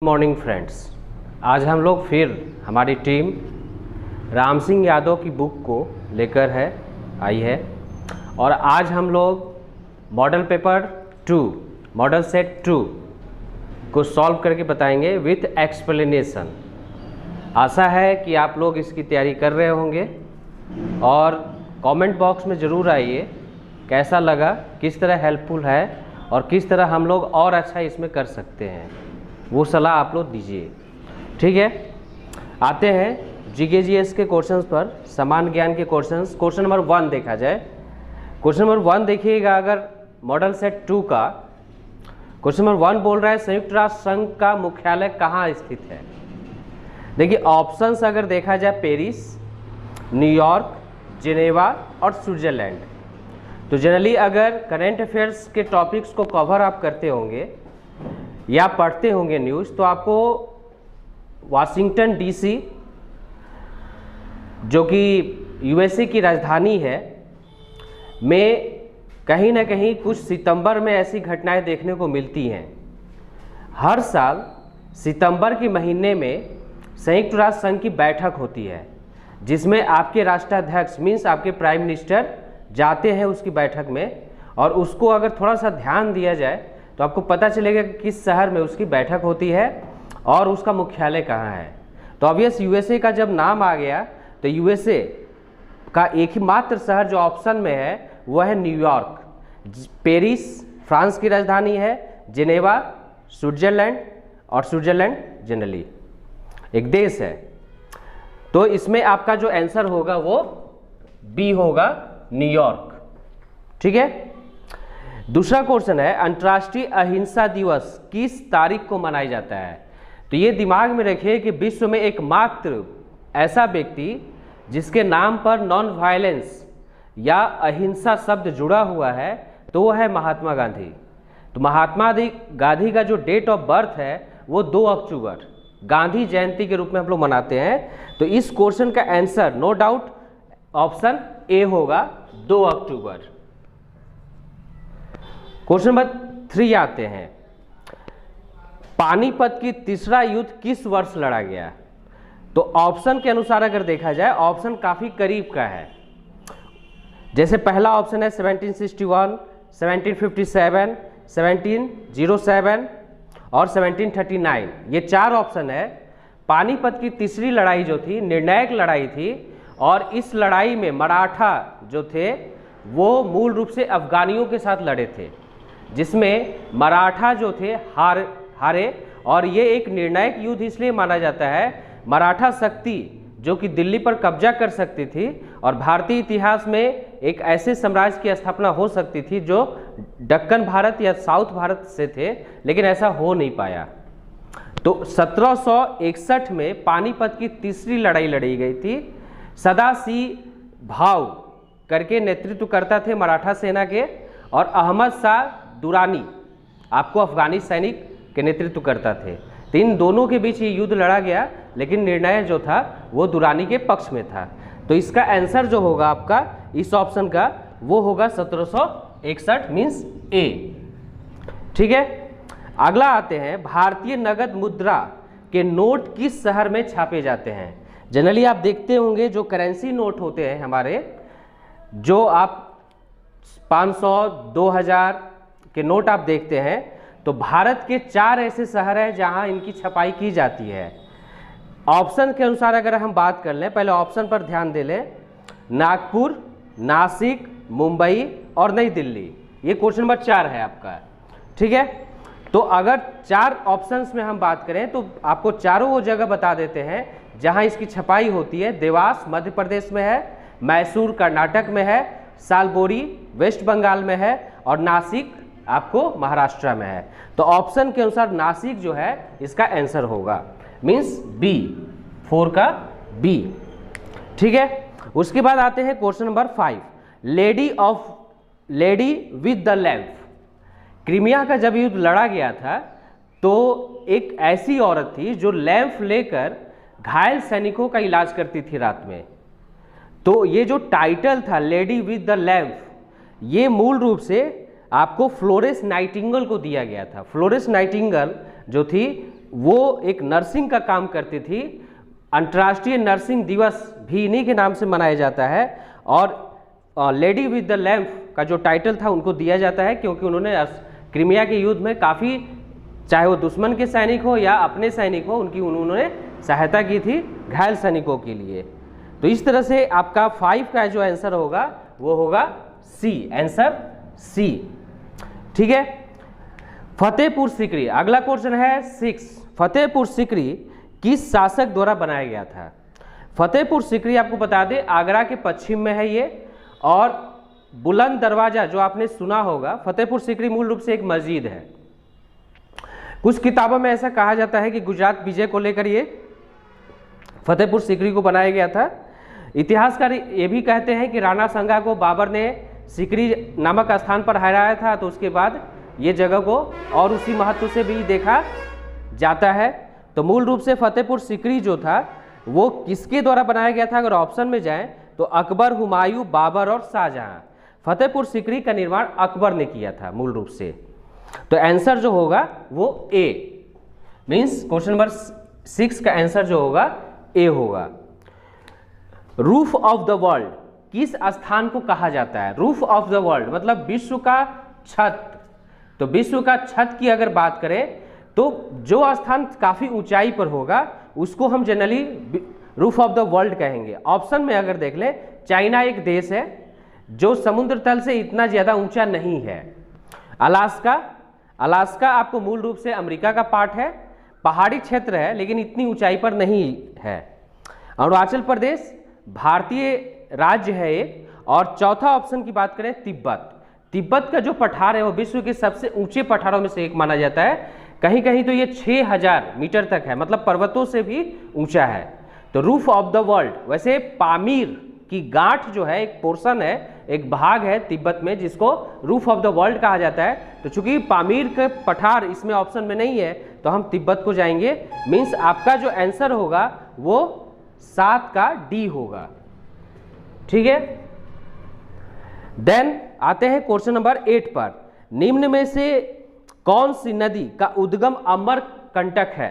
Morning friends, आज हम लोग फिर हमारी टीम राम सिंह यादव की बुक को लेकर आई है और आज हम लोग मॉडल पेपर 2 मॉडल सेट 2 को सॉल्व करके बताएंगे विथ एक्सप्लेनेशन। आशा है कि आप लोग इसकी तैयारी कर रहे होंगे और कमेंट बॉक्स में ज़रूर आइए कैसा लगा, किस तरह हेल्पफुल है और किस तरह हम लोग और अच्छा इसमें कर सकते हैं, वो सलाह आप लोग दीजिए। ठीक है, आते हैं जीके जीएस के क्वेश्चंस पर। समान ज्ञान के क्वेश्चंस, क्वेश्चन नंबर 1 देखा जाए। क्वेश्चन नंबर 1 देखिएगा, अगर मॉडल सेट 2 का क्वेश्चन नंबर 1 बोल रहा है संयुक्त राष्ट्र संघ का मुख्यालय कहाँ स्थित है। देखिए ऑप्शंस अगर देखा जाए पेरिस, न्यूयॉर्क, जिनेवा और स्विट्जरलैंड। तो जनरली अगर करेंट अफेयर्स के टॉपिक्स को कवर आप करते होंगे या पढ़ते होंगे न्यूज़, तो आपको वाशिंगटन डीसी जो कि यूएसए की राजधानी है में कहीं ना कहीं कुछ सितंबर में ऐसी घटनाएं देखने को मिलती हैं। हर साल सितंबर के महीने में संयुक्त राष्ट्र संघ की बैठक होती है जिसमें आपके राष्ट्राध्यक्ष मीन्स आपके प्राइम मिनिस्टर जाते हैं उसकी बैठक में, और उसको अगर थोड़ा सा ध्यान दिया जाए तो आपको पता चलेगा कि किस शहर में उसकी बैठक होती है और उसका मुख्यालय कहाँ है। तो ऑब्वियस यूएसए का जब नाम आ गया तो यूएसए का एक ही मात्र शहर जो ऑप्शन में है वह है न्यूयॉर्क। पेरिस फ्रांस की राजधानी है, जिनेवा स्विट्जरलैंड, और स्विट्जरलैंड जनरली एक देश है। तो इसमें आपका जो आंसर होगा वो बी होगा, न्यूयॉर्क। ठीक है। दूसरा क्वेश्चन है अंतर्राष्ट्रीय अहिंसा दिवस किस तारीख को मनाया जाता है। तो ये दिमाग में रखिए कि विश्व में एकमात्र ऐसा व्यक्ति जिसके नाम पर नॉन वायलेंस या अहिंसा शब्द जुड़ा हुआ है तो वो है महात्मा गांधी। तो महात्मा गांधी का जो डेट ऑफ बर्थ है वो 2 अक्टूबर गांधी जयंती के रूप में हम लोग मनाते हैं। तो इस क्वेश्चन का answer no doubt option A होगा, 2 अक्टूबर। क्वेश्चन नंबर 3 आते हैं, पानीपत की तीसरा युद्ध किस वर्ष लड़ा गया। तो ऑप्शन के अनुसार अगर देखा जाए ऑप्शन काफी करीब का है। जैसे पहला ऑप्शन है 1761, 1757, 1707 और 1739, ये 4 ऑप्शन है। पानीपत की तीसरी लड़ाई जो थी निर्णायक लड़ाई थी और इस लड़ाई में मराठा जो थे वो मूल रूप से अफगानियों के साथ लड़े थे, जिसमें मराठा जो थे हारे। और ये एक निर्णायक युद्ध इसलिए माना जाता है, मराठा शक्ति जो कि दिल्ली पर कब्जा कर सकती थी और भारतीय इतिहास में एक ऐसे साम्राज्य की स्थापना हो सकती थी जो दक्कन भारत या साउथ भारत से थे, लेकिन ऐसा हो नहीं पाया। तो 1761 में पानीपत की तीसरी लड़ाई लड़ी गई थी। सदाशिव भाव करके नेतृत्व करता थे मराठा सेना के, और अहमद शाह दुरानी आपको अफगानी सैनिक के नेतृत्व करता थे। तो इन दोनों के बीच ये युद्ध लड़ा गया, लेकिन निर्णय जो था वो दुरानी के पक्ष में था। तो इसका आंसर जो होगा आपका इस ऑप्शन का वो होगा 1761 मीन्स ए। ठीक है। अगला आते हैं, भारतीय नगद मुद्रा के नोट किस शहर में छापे जाते हैं। जनरली आप देखते होंगे जो करेंसी नोट होते हैं हमारे, जो आप 500, 2000 के नोट आप देखते हैं, तो भारत के 4 ऐसे शहर हैं जहां इनकी छपाई की जाती है। ऑप्शन के अनुसार अगर हम बात कर लें, पहले ऑप्शन पर ध्यान दे लें, नागपुर, नासिक, मुंबई और नई दिल्ली। ये क्वेश्चन नंबर 4 है आपका। ठीक है। तो अगर 4 ऑप्शंस में हम बात करें तो आपको चारों वो जगह बता देते हैं जहां इसकी छपाई होती है। देवास मध्य प्रदेश में है, मैसूर कर्नाटक में है, सालबोरी वेस्ट बंगाल में है और नासिक आपको महाराष्ट्र में है। तो ऑप्शन के अनुसार नासिक जो है इसका आंसर होगा, मींस बी, 4 का बी। ठीक है। उसके बाद आते हैं question number 5, lady with the lamp. Crimea का जब युद्ध लड़ा गया था तो एक ऐसी औरत थी जो लैंप लेकर घायल सैनिकों का इलाज करती थी रात में। तो ये जो टाइटल था लेडी विद द लैंप, ये मूल रूप से आपको फ्लोरेंस नाइटिंगेल को दिया गया था। फ्लोरेंस नाइटिंगेल जो थी वो एक नर्सिंग का काम करती थी। अंतर्राष्ट्रीय नर्सिंग दिवस भी इन्हीं के नाम से मनाया जाता है, और लेडी विद द लैम्प का जो टाइटल था उनको दिया जाता है, क्योंकि उन्होंने क्रीमिया के युद्ध में काफ़ी, चाहे वो दुश्मन के सैनिक हो या अपने सैनिक हो, उनकी उन्होंने सहायता की थी घायल सैनिकों के लिए। तो इस तरह से आपका 5 का जो आंसर होगा वो होगा सी, आंसर सी। ठीक है, फतेहपुर सीकरी, अगला क्वेश्चन है 6। फतेहपुर सीकरी किस शासक द्वारा बनाया गया था? फतेहपुर सीकरी आपको बता दें आगरा के पश्चिम में है ये, और बुलंद दरवाजा जो आपने सुना होगा, फतेहपुर सीकरी मूल रूप से एक मस्जिद है। कुछ किताबों में ऐसा कहा जाता है कि गुजरात विजय को लेकर ये फतेहपुर सीकरी को बनाया गया था। इतिहासकार ये भी कहते हैं कि राणा संगा को बाबर ने सीकरी नामक स्थान पर हराया था, तो उसके बाद ये जगह को और उसी महत्व से भी देखा जाता है। तो मूल रूप से फतेहपुर सीकरी जो था वो किसके द्वारा बनाया गया था? अगर ऑप्शन में जाएं तो अकबर, हुमायूं, बाबर और शाहजहां। फतेहपुर सीकरी का निर्माण अकबर ने किया था मूल रूप से। तो आंसर जो होगा वो ए, मीन्स क्वेश्चन नंबर 6 का आंसर जो होगा ए होगा। रूफ ऑफ द वर्ल्ड किस स्थान को कहा जाता है? रूफ ऑफ द वर्ल्ड मतलब विश्व का छत। तो विश्व का छत की अगर बात करें तो जो स्थान काफी ऊंचाई पर होगा उसको हम generally roof of the world कहेंगे। ऑप्शन में अगर देख ले, चाइना एक देश है जो समुद्र तल से इतना ज्यादा ऊंचा नहीं है। अलास्का आपको मूल रूप से अमेरिका का पार्ट है, पहाड़ी क्षेत्र है लेकिन इतनी ऊंचाई पर नहीं है। अरुणाचल प्रदेश भारतीय राज्य है एक। और चौथा ऑप्शन की बात करें तिब्बत का जो पठार है वो विश्व के सबसे ऊंचे पठारों में से एक माना जाता है। कहीं कहीं तो ये 6000 मीटर तक है, मतलब पर्वतों से भी ऊंचा है। तो रूफ ऑफ द वर्ल्ड, वैसे पामीर की गांठ जो है एक पोर्शन है, एक भाग है तिब्बत में जिसको रूफ ऑफ द वर्ल्ड कहा जाता है। तो चूंकि पामीर के पठार इसमें ऑप्शन में नहीं है तो हम तिब्बत को जाएंगे। मीन्स आपका जो आंसर होगा वो 7 का डी होगा। ठीक है, देन आते हैं क्वेश्चन नंबर 8 पर। निम्न में से कौन सी नदी का उद्गम अमरकंटक है?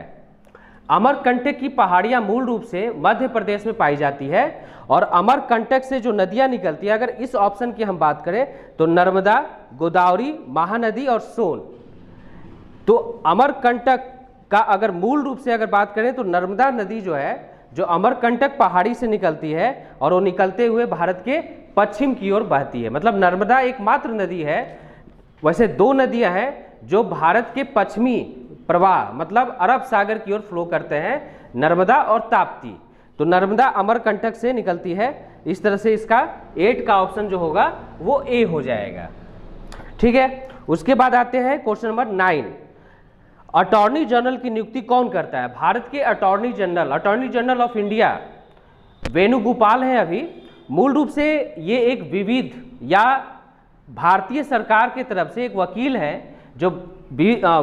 अमरकंटक की पहाड़ियां मूल रूप से मध्य प्रदेश में पाई जाती है, और अमरकंटक से जो नदियां निकलती है, अगर इस ऑप्शन की हम बात करें तो नर्मदा, गोदावरी, महानदी और सोन। तो अमरकंटक का अगर मूल रूप से अगर बात करें तो नर्मदा नदी जो है, जो अमरकंटक पहाड़ी से निकलती है और वो निकलते हुए भारत के पश्चिम की ओर बहती है। मतलब नर्मदा एकमात्र नदी है, वैसे 2 नदियां हैं जो भारत के पश्चिमी प्रवाह मतलब अरब सागर की ओर फ्लो करते हैं, नर्मदा और ताप्ती। तो नर्मदा अमरकंटक से निकलती है। इस तरह से इसका 8 का ऑप्शन जो होगा वो ए हो जाएगा। ठीक है, उसके बाद आते हैं क्वेश्चन नंबर 9। अटॉर्नी जनरल की नियुक्ति कौन करता है? भारत के attorney general of India Venugopal हैं अभी। मूल रूप से ये एक विविध या भारतीय सरकार की तरफ से एक वकील है जो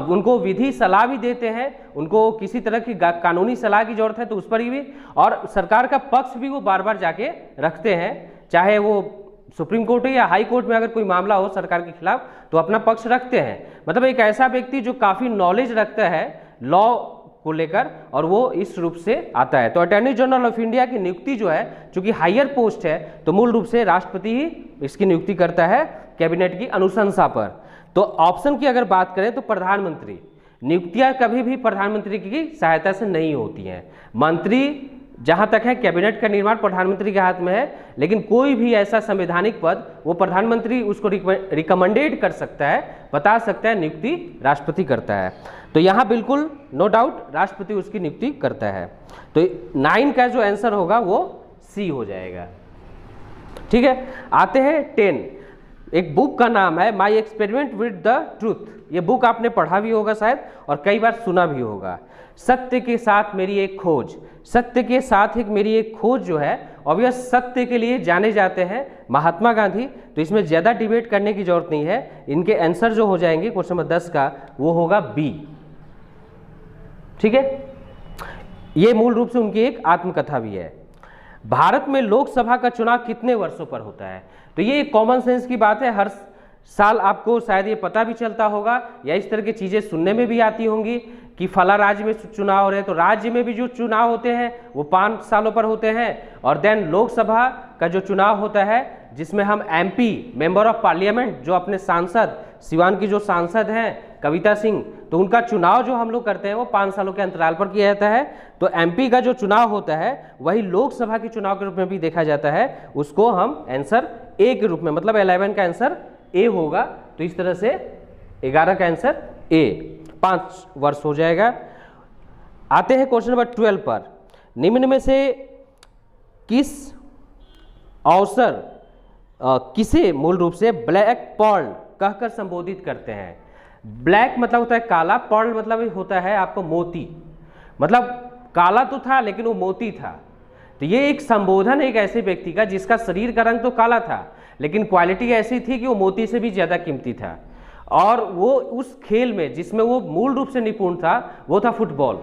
उनको विधि सलाह भी देते हैं, उनको किसी तरह की कानूनी सलाह की जरूरत है तो उस पर भी, और सरकार का पक्ष भी वो बार बार जाके रखते हैं, चाहे वो सुप्रीम कोर्ट या हाई कोर्ट में अगर कोई मामला हो सरकार के खिलाफ तो अपना पक्ष रखते हैं। मतलब एक ऐसा व्यक्ति जो काफ़ी नॉलेज रखता है लॉ को लेकर, और वो इस रूप से आता है। तो अटॉर्नी जनरल ऑफ इंडिया की नियुक्ति जो है, चूंकि हायर पोस्ट है तो मूल रूप से राष्ट्रपति ही इसकी नियुक्ति करता है कैबिनेट की अनुशंसा पर। तो ऑप्शन की अगर बात करें तो प्रधानमंत्री, नियुक्तियां कभी भी प्रधानमंत्री की सहायता से नहीं होती हैं। मंत्री जहां तक है कैबिनेट का निर्माण प्रधानमंत्री के हाथ में है, लेकिन कोई भी ऐसा संवैधानिक पद वो प्रधानमंत्री उसको रिकमेंडेड कर सकता है, बता सकता है, नियुक्ति राष्ट्रपति करता है। तो यहाँ बिल्कुल नो डाउट राष्ट्रपति उसकी नियुक्ति करता है। तो 9 का जो आंसर होगा वो सी हो जाएगा। ठीक है, आते हैं 10। एक बुक का नाम है my experiment with the truth. ये बुक आपने पढ़ा भी होगा शायद और कई बार सुना भी होगा। सत्य के साथ मेरी एक खोज, सत्य के साथ एक मेरी एक खोज जो है, ऑब्वियस सत्य के लिए जाने जाते हैं महात्मा गांधी। तो इसमें ज़्यादा डिबेट करने की जरूरत नहीं है। इनके आंसर जो हो जाएंगे क्वेश्चन नंबर 10 का वो होगा बी। ठीक है, ये मूल रूप से उनकी एक आत्मकथा भी है। भारत में लोकसभा का चुनाव कितने वर्षों पर होता है? तो ये एक कॉमन सेंस की बात है, हर साल आपको शायद ये पता भी चलता होगा या इस तरह की चीज़ें सुनने में भी आती होंगी कि फला राज्य में चुनाव हो रहे हैं, तो राज्य में भी जो चुनाव होते हैं वो 5 सालों पर होते हैं। और देन लोकसभा का जो चुनाव होता है जिसमें हम MP मेंबर ऑफ पार्लियामेंट, जो अपने सांसद सिवान की जो सांसद हैं कविता सिंह, तो उनका चुनाव जो हम लोग करते हैं वो 5 सालों के अंतराल पर किया जाता है। तो MP का जो चुनाव होता है वही लोकसभा के चुनाव के रूप में भी देखा जाता है, उसको हम आंसर A के रूप में, मतलब 11 का आंसर A होगा। तो इस तरह से 11 का आंसर A, 5 वर्ष हो जाएगा। आते हैं क्वेश्चन नंबर 12 पर। निम्न में से किस अवसर किसे मूल रूप से ब्लैक पर्ल कहकर संबोधित करते हैं? ब्लैक मतलब होता है काला, पर्ल मतलब होता है आपको मोती, मतलब काला तो था लेकिन वो मोती था। तो ये एक संबोधन है एक ऐसे व्यक्ति का जिसका शरीर का रंग तो काला था लेकिन क्वालिटी ऐसी थी कि वो मोती से भी ज़्यादा कीमती था। और वो उस खेल में जिसमें वो मूल रूप से निपुण था वो था फुटबॉल।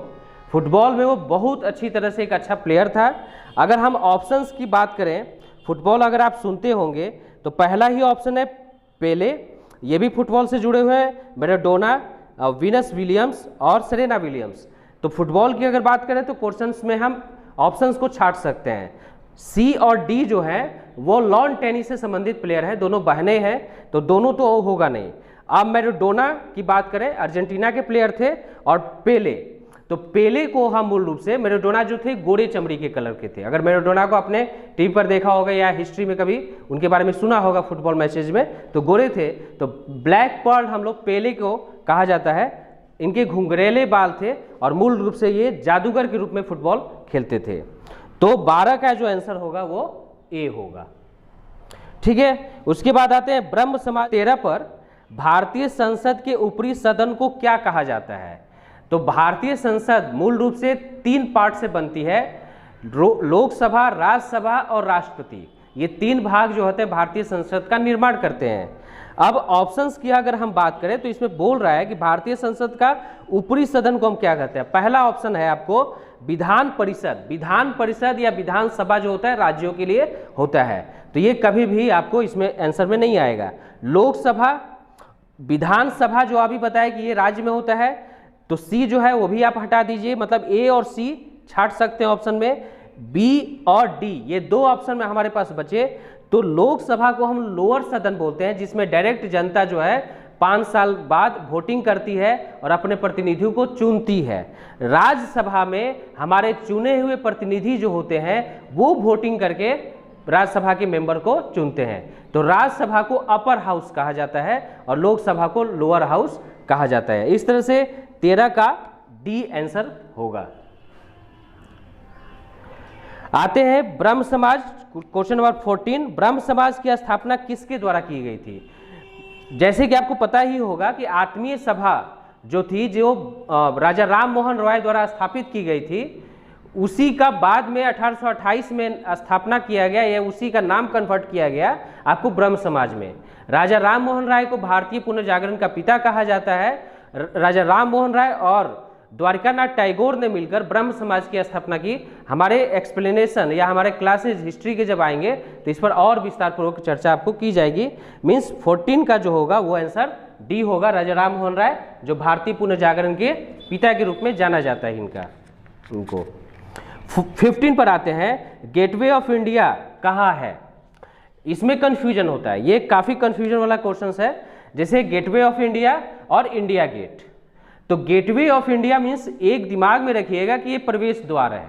फुटबॉल में वो बहुत अच्छी तरह से एक अच्छा प्लेयर था। अगर हम ऑप्शंस की बात करें, फुटबॉल अगर आप सुनते होंगे तो पहला ही ऑप्शन है पेले, ये भी फुटबॉल से जुड़े हुए हैं, मैराडोना, वीनस विलियम्स और सेरेना विलियम्स। तो फुटबॉल की अगर बात करें तो क्वेश्चंस में हम ऑप्शंस को छांट सकते हैं। C और D जो है वो लॉन टेनिस से संबंधित प्लेयर है, दोनों बहनें हैं, तो दोनों तो होगा नहीं। अब मैराडोना की बात करें, अर्जेंटीना के प्लेयर थे, और पेले, तो पेले को हम मूल रूप से, मैराडोना जो थे गोरे चमड़ी के कलर के थे। अगर मैराडोना को आपने टीवी पर देखा होगा या हिस्ट्री में कभी उनके बारे में सुना होगा फुटबॉल मैचेज में, तो गोरे थे। तो ब्लैक पर्ल हम लोग पेले को कहा जाता है। इनके घुंघरेले बाल थे और मूल रूप से ये जादूगर के रूप में फुटबॉल खेलते थे। तो 12 का जो आंसर होगा वो A होगा। ठीक है, उसके बाद आते हैं ब्रह्म समाज। 13 पर भारतीय संसद के ऊपरी सदन को क्या कहा जाता है? तो भारतीय संसद मूल रूप से 3 पार्ट से बनती है, लोकसभा, राज्यसभा और राष्ट्रपति। ये 3 भाग जो होते हैं भारतीय संसद का निर्माण करते हैं। अब ऑप्शंस की अगर हम बात करें तो इसमें बोल रहा है कि भारतीय संसद का ऊपरी सदन को हम क्या कहते हैं। पहला ऑप्शन है आपको विधान परिषद। विधान परिषद या विधानसभा जो होता है राज्यों के लिए होता है, तो ये कभी भी आपको इसमें आंसर में नहीं आएगा। लोकसभा, विधानसभा जो अभी बताया कि ये राज्य में होता है, तो C जो है वो भी आप हटा दीजिए, मतलब A और C छाट सकते हैं ऑप्शन में। B और D ये 2 ऑप्शन में हमारे पास बचे। तो लोकसभा को हम लोअर सदन बोलते हैं, जिसमें डायरेक्ट जनता जो है 5 साल बाद वोटिंग करती है और अपने प्रतिनिधियों को चुनती है। राज्यसभा में हमारे चुने हुए प्रतिनिधि जो होते हैं वो वोटिंग करके राज्यसभा के मेंबर को चुनते हैं। तो राज्यसभा को अपर हाउस कहा जाता है और लोकसभा को लोअर हाउस कहा जाता है। इस तरह से 13 का D आंसर होगा। आते हैं ब्रह्म समाज, क्वेश्चन नंबर 14। ब्रह्म समाज की स्थापना किसके द्वारा की गई थी? जैसे कि आपको पता ही होगा कि आत्मीय सभा जो थी, जो राजा राम मोहन रॉय द्वारा स्थापित की गई थी, उसी का बाद में 1828 में स्थापना किया गया, या उसी का नाम कन्वर्ट किया गया आपको ब्रह्म समाज में। राजा राम मोहन राय को भारतीय पुनर्जागरण का पिता कहा जाता है। राजा राम मोहन राय और द्वारिकानाथ टैगोर ने मिलकर ब्रह्म समाज की स्थापना की। हमारे एक्सप्लेनेशन या हमारे क्लासेज हिस्ट्री के जब आएंगे तो इस पर और विस्तार पूर्वक चर्चा आपको की जाएगी। मीन्स 14 का जो होगा वो आंसर D होगा, राजा राम मोहन राय, जो भारतीय पुनर्जागरण के पिता के रूप में जाना जाता है इनको। 15 पर आते हैं, गेटवे ऑफ इंडिया कहाँ है? इसमें कंफ्यूजन होता है, ये काफ़ी कंफ्यूजन वाला क्वेश्चन है। जैसे गेटवे ऑफ इंडिया और इंडिया गेट, तो गेटवे ऑफ इंडिया मीन्स एक दिमाग में रखिएगा कि ये प्रवेश द्वार है।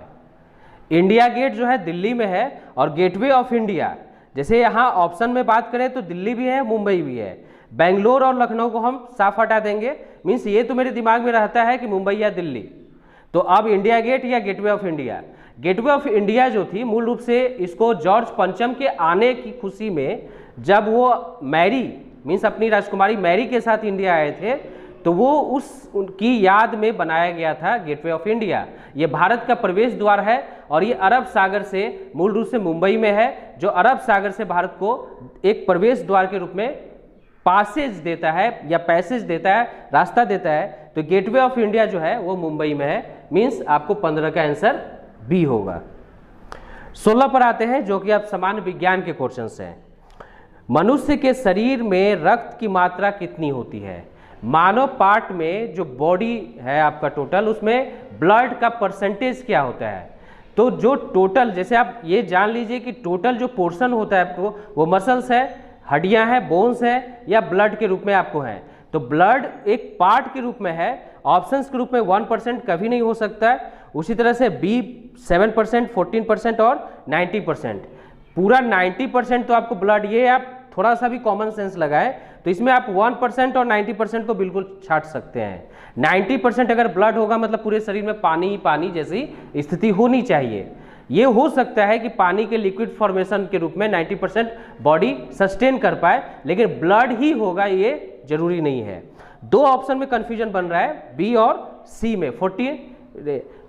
इंडिया गेट जो है दिल्ली में है, और गेटवे ऑफ इंडिया, जैसे यहाँ ऑप्शन में बात करें तो दिल्ली भी है, मुंबई भी है। बेंगलोर और लखनऊ को हम साफ हटा देंगे, मीन्स ये तो मेरे दिमाग में रहता है कि मुंबई या दिल्ली। तो अब इंडिया गेट या gateway of India, gateway of India जो थी मूल रूप से इसको जॉर्ज पंचम के आने की खुशी में, जब वो मैरी मीन्स अपनी राजकुमारी मैरी के साथ इंडिया आए थे, तो वो उनकी याद में बनाया गया था गेटवे ऑफ इंडिया। ये भारत का प्रवेश द्वार है और ये अरब सागर से मूल रूप से मुंबई में है, जो अरब सागर से भारत को एक प्रवेश द्वार के रूप में पासेज देता है या पैसेज देता है, रास्ता देता है। तो गेटवे ऑफ इंडिया जो है वो मुंबई में है, मीन्स आपको 15 का आंसर B होगा। 16 पर आते हैं, जो कि आप सामान्य विज्ञान के क्वेश्चन हैं। मनुष्य के शरीर में रक्त की मात्रा कितनी होती है? मानव पार्ट में जो बॉडी है आपका टोटल, उसमें ब्लड का परसेंटेज क्या होता है। तो जो टोटल, जैसे आप ये जान लीजिए कि टोटल जो पोर्शन होता है आपको, वो मसल्स है, हड्डियां हैं, बोन्स हैं, या ब्लड के रूप में आपको है। तो ब्लड एक पार्ट के रूप में है, ऑप्शंस के रूप में 1% कभी नहीं हो सकता है। उसी तरह से बी 7%, 14% और 90%। पूरा 90% तो आपको ब्लड, ये आप थोड़ा सा भी कॉमन सेंस लगाए तो इसमें आप 1% और 90% को बिल्कुल छाट सकते हैं। 90% अगर ब्लड होगा मतलब पूरे शरीर में पानी ही पानी जैसी स्थिति होनी चाहिए। ये हो सकता है कि पानी के लिक्विड फॉर्मेशन के रूप में 90% बॉडी सस्टेन कर पाए, लेकिन ब्लड ही होगा ये जरूरी नहीं है। दो ऑप्शन में कंफ्यूजन बन रहा है, बी और सी में 40।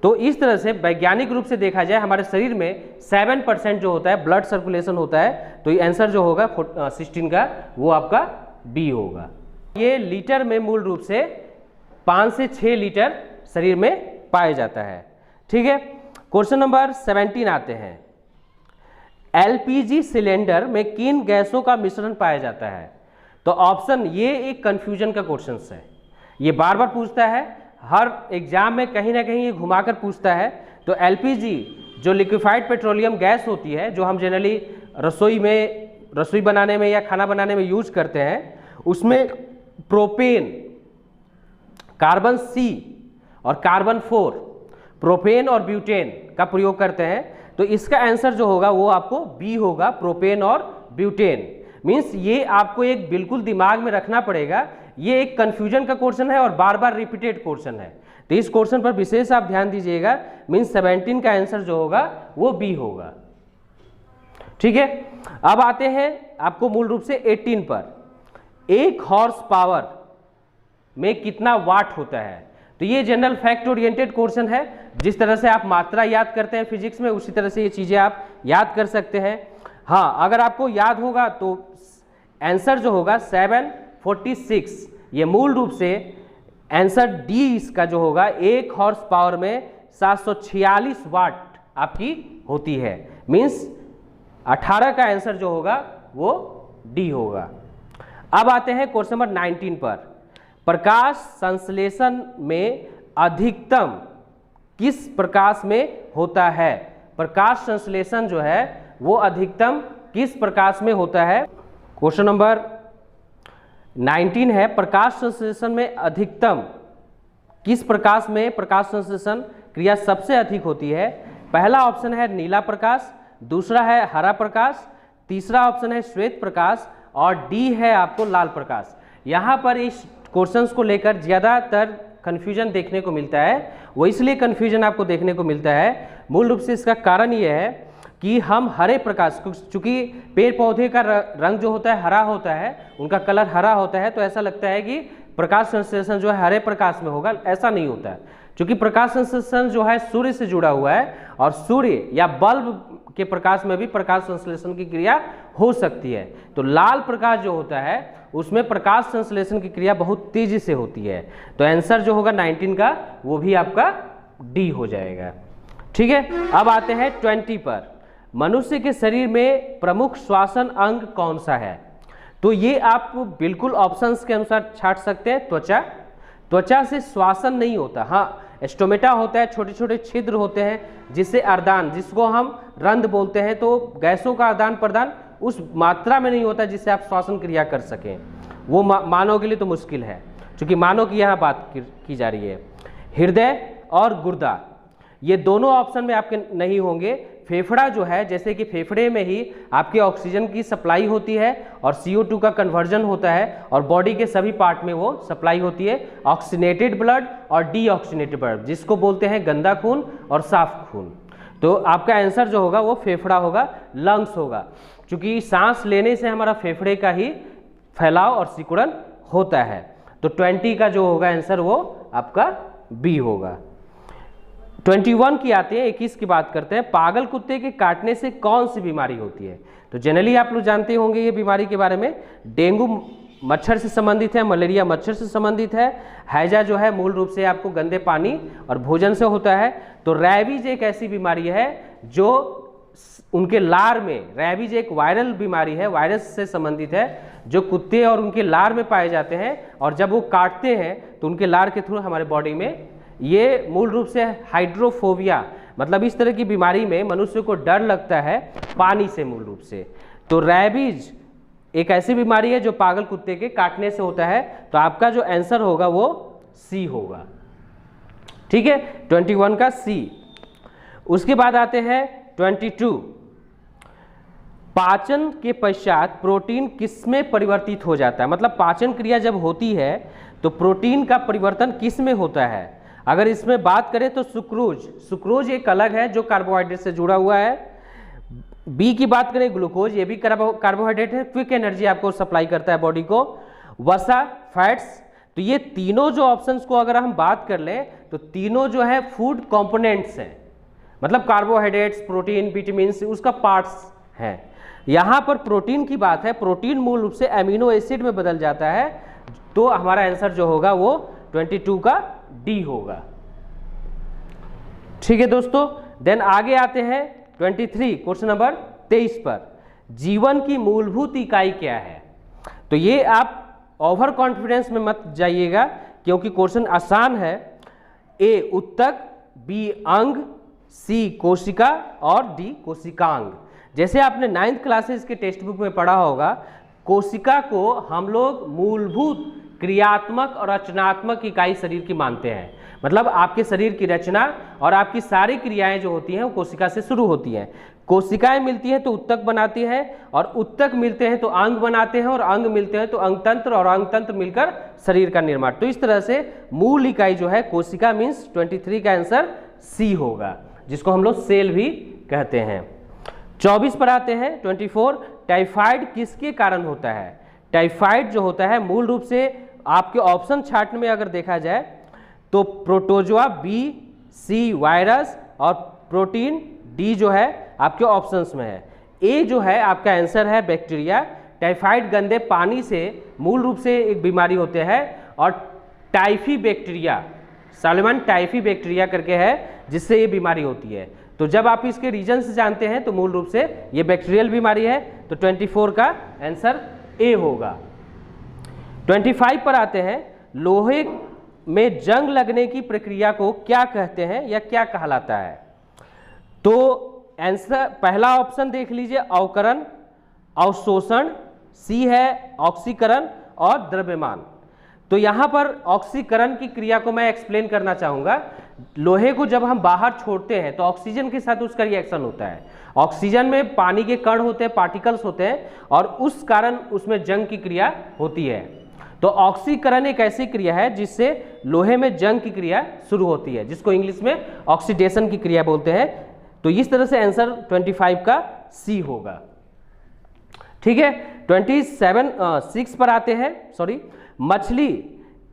तो इस तरह से वैज्ञानिक रूप से देखा जाए हमारे शरीर में 7% जो होता है ब्लड सर्कुलेशन होता है। तो ये आंसर जो होगा 16 का वो आपका बी होगा। ये लीटर में मूल रूप से 5 से 6 लीटर शरीर में पाया जाता है। ठीक है, क्वेश्चन नंबर 17 आते हैं। एलपीजी सिलेंडर में किन गैसों का मिश्रण पाया जाता है। तो ऑप्शन, ये एक कंफ्यूजन का क्वेश्चन है, ये बार बार पूछता है, हर एग्जाम में कहीं ना कहीं ये घुमाकर पूछता है। तो एलपीजी जो लिक्विफाइड पेट्रोलियम गैस होती है, जो हम जनरली रसोई बनाने में या खाना बनाने में यूज करते हैं, उसमें प्रोपेन, कार्बन सी और कार्बन 4, प्रोपेन और ब्यूटेन का प्रयोग करते हैं। तो इसका आंसर जो होगा वो आपको बी होगा, प्रोपेन और ब्यूटेन। मीन्स ये आपको एक बिल्कुल दिमाग में रखना पड़ेगा, ये एक कंफ्यूजन का क्वेश्चन है और बार बार रिपीटेड क्वेश्चन है। तो इस क्वेश्चन पर विशेष आप ध्यान दीजिएगा। मीन्स 17 का आंसर जो होगा वो बी होगा। ठीक है, अब आते हैं आपको मूल रूप से 18 पर। 1 हॉर्स पावर में कितना वाट होता है। तो ये जनरल फैक्ट ओरिएंटेड क्वेश्चन है। जिस तरह से आप मात्रा याद करते हैं फिजिक्स में, उसी तरह से ये चीजें आप याद कर सकते हैं। हाँ, अगर आपको याद होगा तो आंसर जो होगा 746, ये मूल रूप से आंसर डी इसका जो होगा 1 हॉर्स पावर में 746 वाट आपकी होती है। मीन्स 18 का आंसर जो होगा वो डी होगा। अब आते हैं क्वेश्चन नंबर 19 पर। प्रकाश संश्लेषण में अधिकतम किस प्रकाश में होता है। प्रकाश संश्लेषण जो है वो अधिकतम किस प्रकाश में होता है। क्वेश्चन नंबर 19 है, प्रकाश संश्लेषण में अधिकतम किस प्रकाश में प्रकाश संश्लेषण क्रिया सबसे अधिक होती है। पहला ऑप्शन है नीला प्रकाश, दूसरा है हरा प्रकाश, तीसरा ऑप्शन है श्वेत प्रकाश और डी है आपको लाल प्रकाश। यहाँ पर इस क्वेश्चंस को लेकर ज़्यादातर कन्फ्यूजन देखने को मिलता है। वो इसलिए कन्फ्यूजन आपको देखने को मिलता है, मूल रूप से इसका कारण ये है कि हम हरे प्रकाश, चूंकि पेड़ पौधे का रंग जो होता है हरा होता है, उनका कलर हरा होता है, तो ऐसा लगता है कि प्रकाश संश्लेषण जो है हरे प्रकाश में होगा। ऐसा नहीं होता है, क्योंकि प्रकाश संश्लेषण जो है सूर्य से जुड़ा हुआ है और सूर्य या बल्ब के प्रकाश में भी प्रकाश संश्लेषण की क्रिया हो सकती है। तो लाल प्रकाश जो होता है उसमें प्रकाश संश्लेषण की क्रिया बहुत तेजी से होती है। तो आंसर जो होगा 19 का वो भी आपका डी हो जाएगा। ठीक है, अब आते हैं 20 पर। मनुष्य के शरीर में प्रमुख श्वसन अंग कौन सा है। तो ये आप बिल्कुल ऑप्शंस के अनुसार छाट सकते हैं। त्वचा से श्वसन नहीं होता, हाँ स्टोमेटा होता है, छोटे छोटे छिद्र होते हैं जिससे अर्दान, जिसको हम रंध्र बोलते हैं, तो गैसों का आदान प्रदान उस मात्रा में नहीं होता जिससे आप श्वसन क्रिया कर सकें। वो मानव के लिए तो मुश्किल है, क्योंकि मानव की यहाँ बात की जा रही है। हृदय और गुर्दा ये दोनों ऑप्शन में आपके नहीं होंगे। फेफड़ा जो है, जैसे कि फेफड़े में ही आपके ऑक्सीजन की सप्लाई होती है और CO2 का कन्वर्जन होता है और बॉडी के सभी पार्ट में वो सप्लाई होती है, ऑक्सीनेटेड ब्लड और डीऑक्सीनेटेड ब्लड, जिसको बोलते हैं गंदा खून और साफ खून। तो आपका आंसर जो होगा वो फेफड़ा होगा, लंग्स होगा, क्योंकि सांस लेने से हमारा फेफड़े का ही फैलाव और सिकुड़न होता है। तो 20 का जो होगा आंसर वो आपका बी होगा। 21 की आते हैं, 21 की बात करते हैं। पागल कुत्ते के काटने से कौन सी बीमारी होती है। तो जनरली आप लोग जानते होंगे ये बीमारी के बारे में। डेंगू मच्छर से संबंधित है, मलेरिया मच्छर से संबंधित है, हैजा जो है मूल रूप से आपको गंदे पानी और भोजन से होता है। तो रैबीज एक ऐसी बीमारी है जो उनके लार में, रैबीज एक वायरल बीमारी है, वायरस से संबंधित है, जो कुत्ते और उनके लार में पाए जाते हैं, और जब वो काटते हैं तो उनके लार के थ्रू हमारे बॉडी में, ये मूल रूप से हाइड्रोफोबिया, मतलब इस तरह की बीमारी में मनुष्य को डर लगता है पानी से मूल रूप से। तो रैबीज एक ऐसी बीमारी है जो पागल कुत्ते के काटने से होता है। तो आपका जो आंसर होगा वो सी होगा, ठीक है, 21 का सी। उसके बाद आते हैं 22, पाचन के पश्चात प्रोटीन किसमें परिवर्तित हो जाता है, मतलब पाचन क्रिया जब होती है तो प्रोटीन का परिवर्तन किस में होता है। अगर इसमें बात करें तो सुक्रोज, सुक्रोज एक अलग है जो कार्बोहाइड्रेट से जुड़ा हुआ है। बी की बात करें ग्लूकोज, ये भी कार्बोहाइड्रेट है, क्विक एनर्जी आपको सप्लाई करता है बॉडी को। वसा, फैट्स, तो ये तीनों जो ऑप्शंस को अगर हम बात कर लें तो तीनों जो है फूड कंपोनेंट्स हैं, मतलब कार्बोहाइड्रेट्स, प्रोटीन, विटामिन, उसका पार्ट्स हैं। यहाँ पर प्रोटीन की बात है, प्रोटीन मूल रूप से एमिनो एसिड में बदल जाता है, तो हमारा आंसर जो होगा वो 22 का डी होगा, ठीक है दोस्तों। देन आगे आते हैं 23, क्वेश्चन नंबर 23 पर, जीवन की मूलभूत इकाई क्या है। तो ये आप ओवर कॉन्फिडेंस में मत जाइएगा क्योंकि क्वेश्चन आसान है। ए उत्तक, बी अंग, सी कोशिका और डी कोशिकांग। जैसे आपने 9th क्लासेस के टेक्स्ट बुक में पढ़ा होगा, कोशिका को हम लोग मूलभूत क्रियात्मक और रचनात्मक इकाई शरीर की मानते हैं, मतलब आपके शरीर की रचना और आपकी सारी क्रियाएं जो होती हैं वो कोशिका से शुरू होती हैं। कोशिकाएं मिलती हैं तो उत्तक बनाती हैं, और उत्तक मिलते हैं तो अंग बनाते हैं, और अंग मिलते हैं तो अंगतंत्र, और अंगतंत्र मिलकर शरीर का निर्माण। तो इस तरह से मूल इकाई जो है कोशिका, मीन्स 23 का आंसर सी होगा, जिसको हम लोग सेल भी कहते हैं। 24 पर आते हैं 24, टाइफाइड किसके कारण होता है। टाइफाइड जो होता है मूल रूप से आपके ऑप्शन चार्ट में अगर देखा जाए तो प्रोटोजोआ, बी, सी वायरस और प्रोटीन, डी जो है आपके ऑप्शंस में है। ए जो है आपका आंसर है बैक्टीरिया। टाइफाइड गंदे पानी से मूल रूप से एक बीमारी होते हैं, और typhi bacteria, salmon typhi bacteria करके है जिससे ये बीमारी होती है। तो जब आप इसके रीजन्स जानते हैं तो मूल रूप से ये बैक्टीरियल बीमारी है, तो 24 का आंसर ए होगा। 25 पर आते हैं, लोहे में जंग लगने की प्रक्रिया को क्या कहते हैं या क्या कहलाता है। तो आंसर पहला ऑप्शन देख लीजिए, अवकरण, अवशोषण, सी है ऑक्सीकरण और द्रव्यमान। तो यहाँ पर ऑक्सीकरण की क्रिया को मैं एक्सप्लेन करना चाहूँगा। लोहे को जब हम बाहर छोड़ते हैं तो ऑक्सीजन के साथ उसका रिएक्शन होता है, ऑक्सीजन में पानी के कण होते हैं, पार्टिकल्स होते हैं, और उस कारण उसमें जंग की क्रिया होती है। तो ऑक्सीकरण एक ऐसी क्रिया है जिससे लोहे में जंग की क्रिया शुरू होती है, जिसको इंग्लिश में ऑक्सीडेशन की क्रिया बोलते हैं। तो इस तरह से आंसर 25 का सी होगा, ठीक है। 6 पर आते हैं, सॉरी, मछली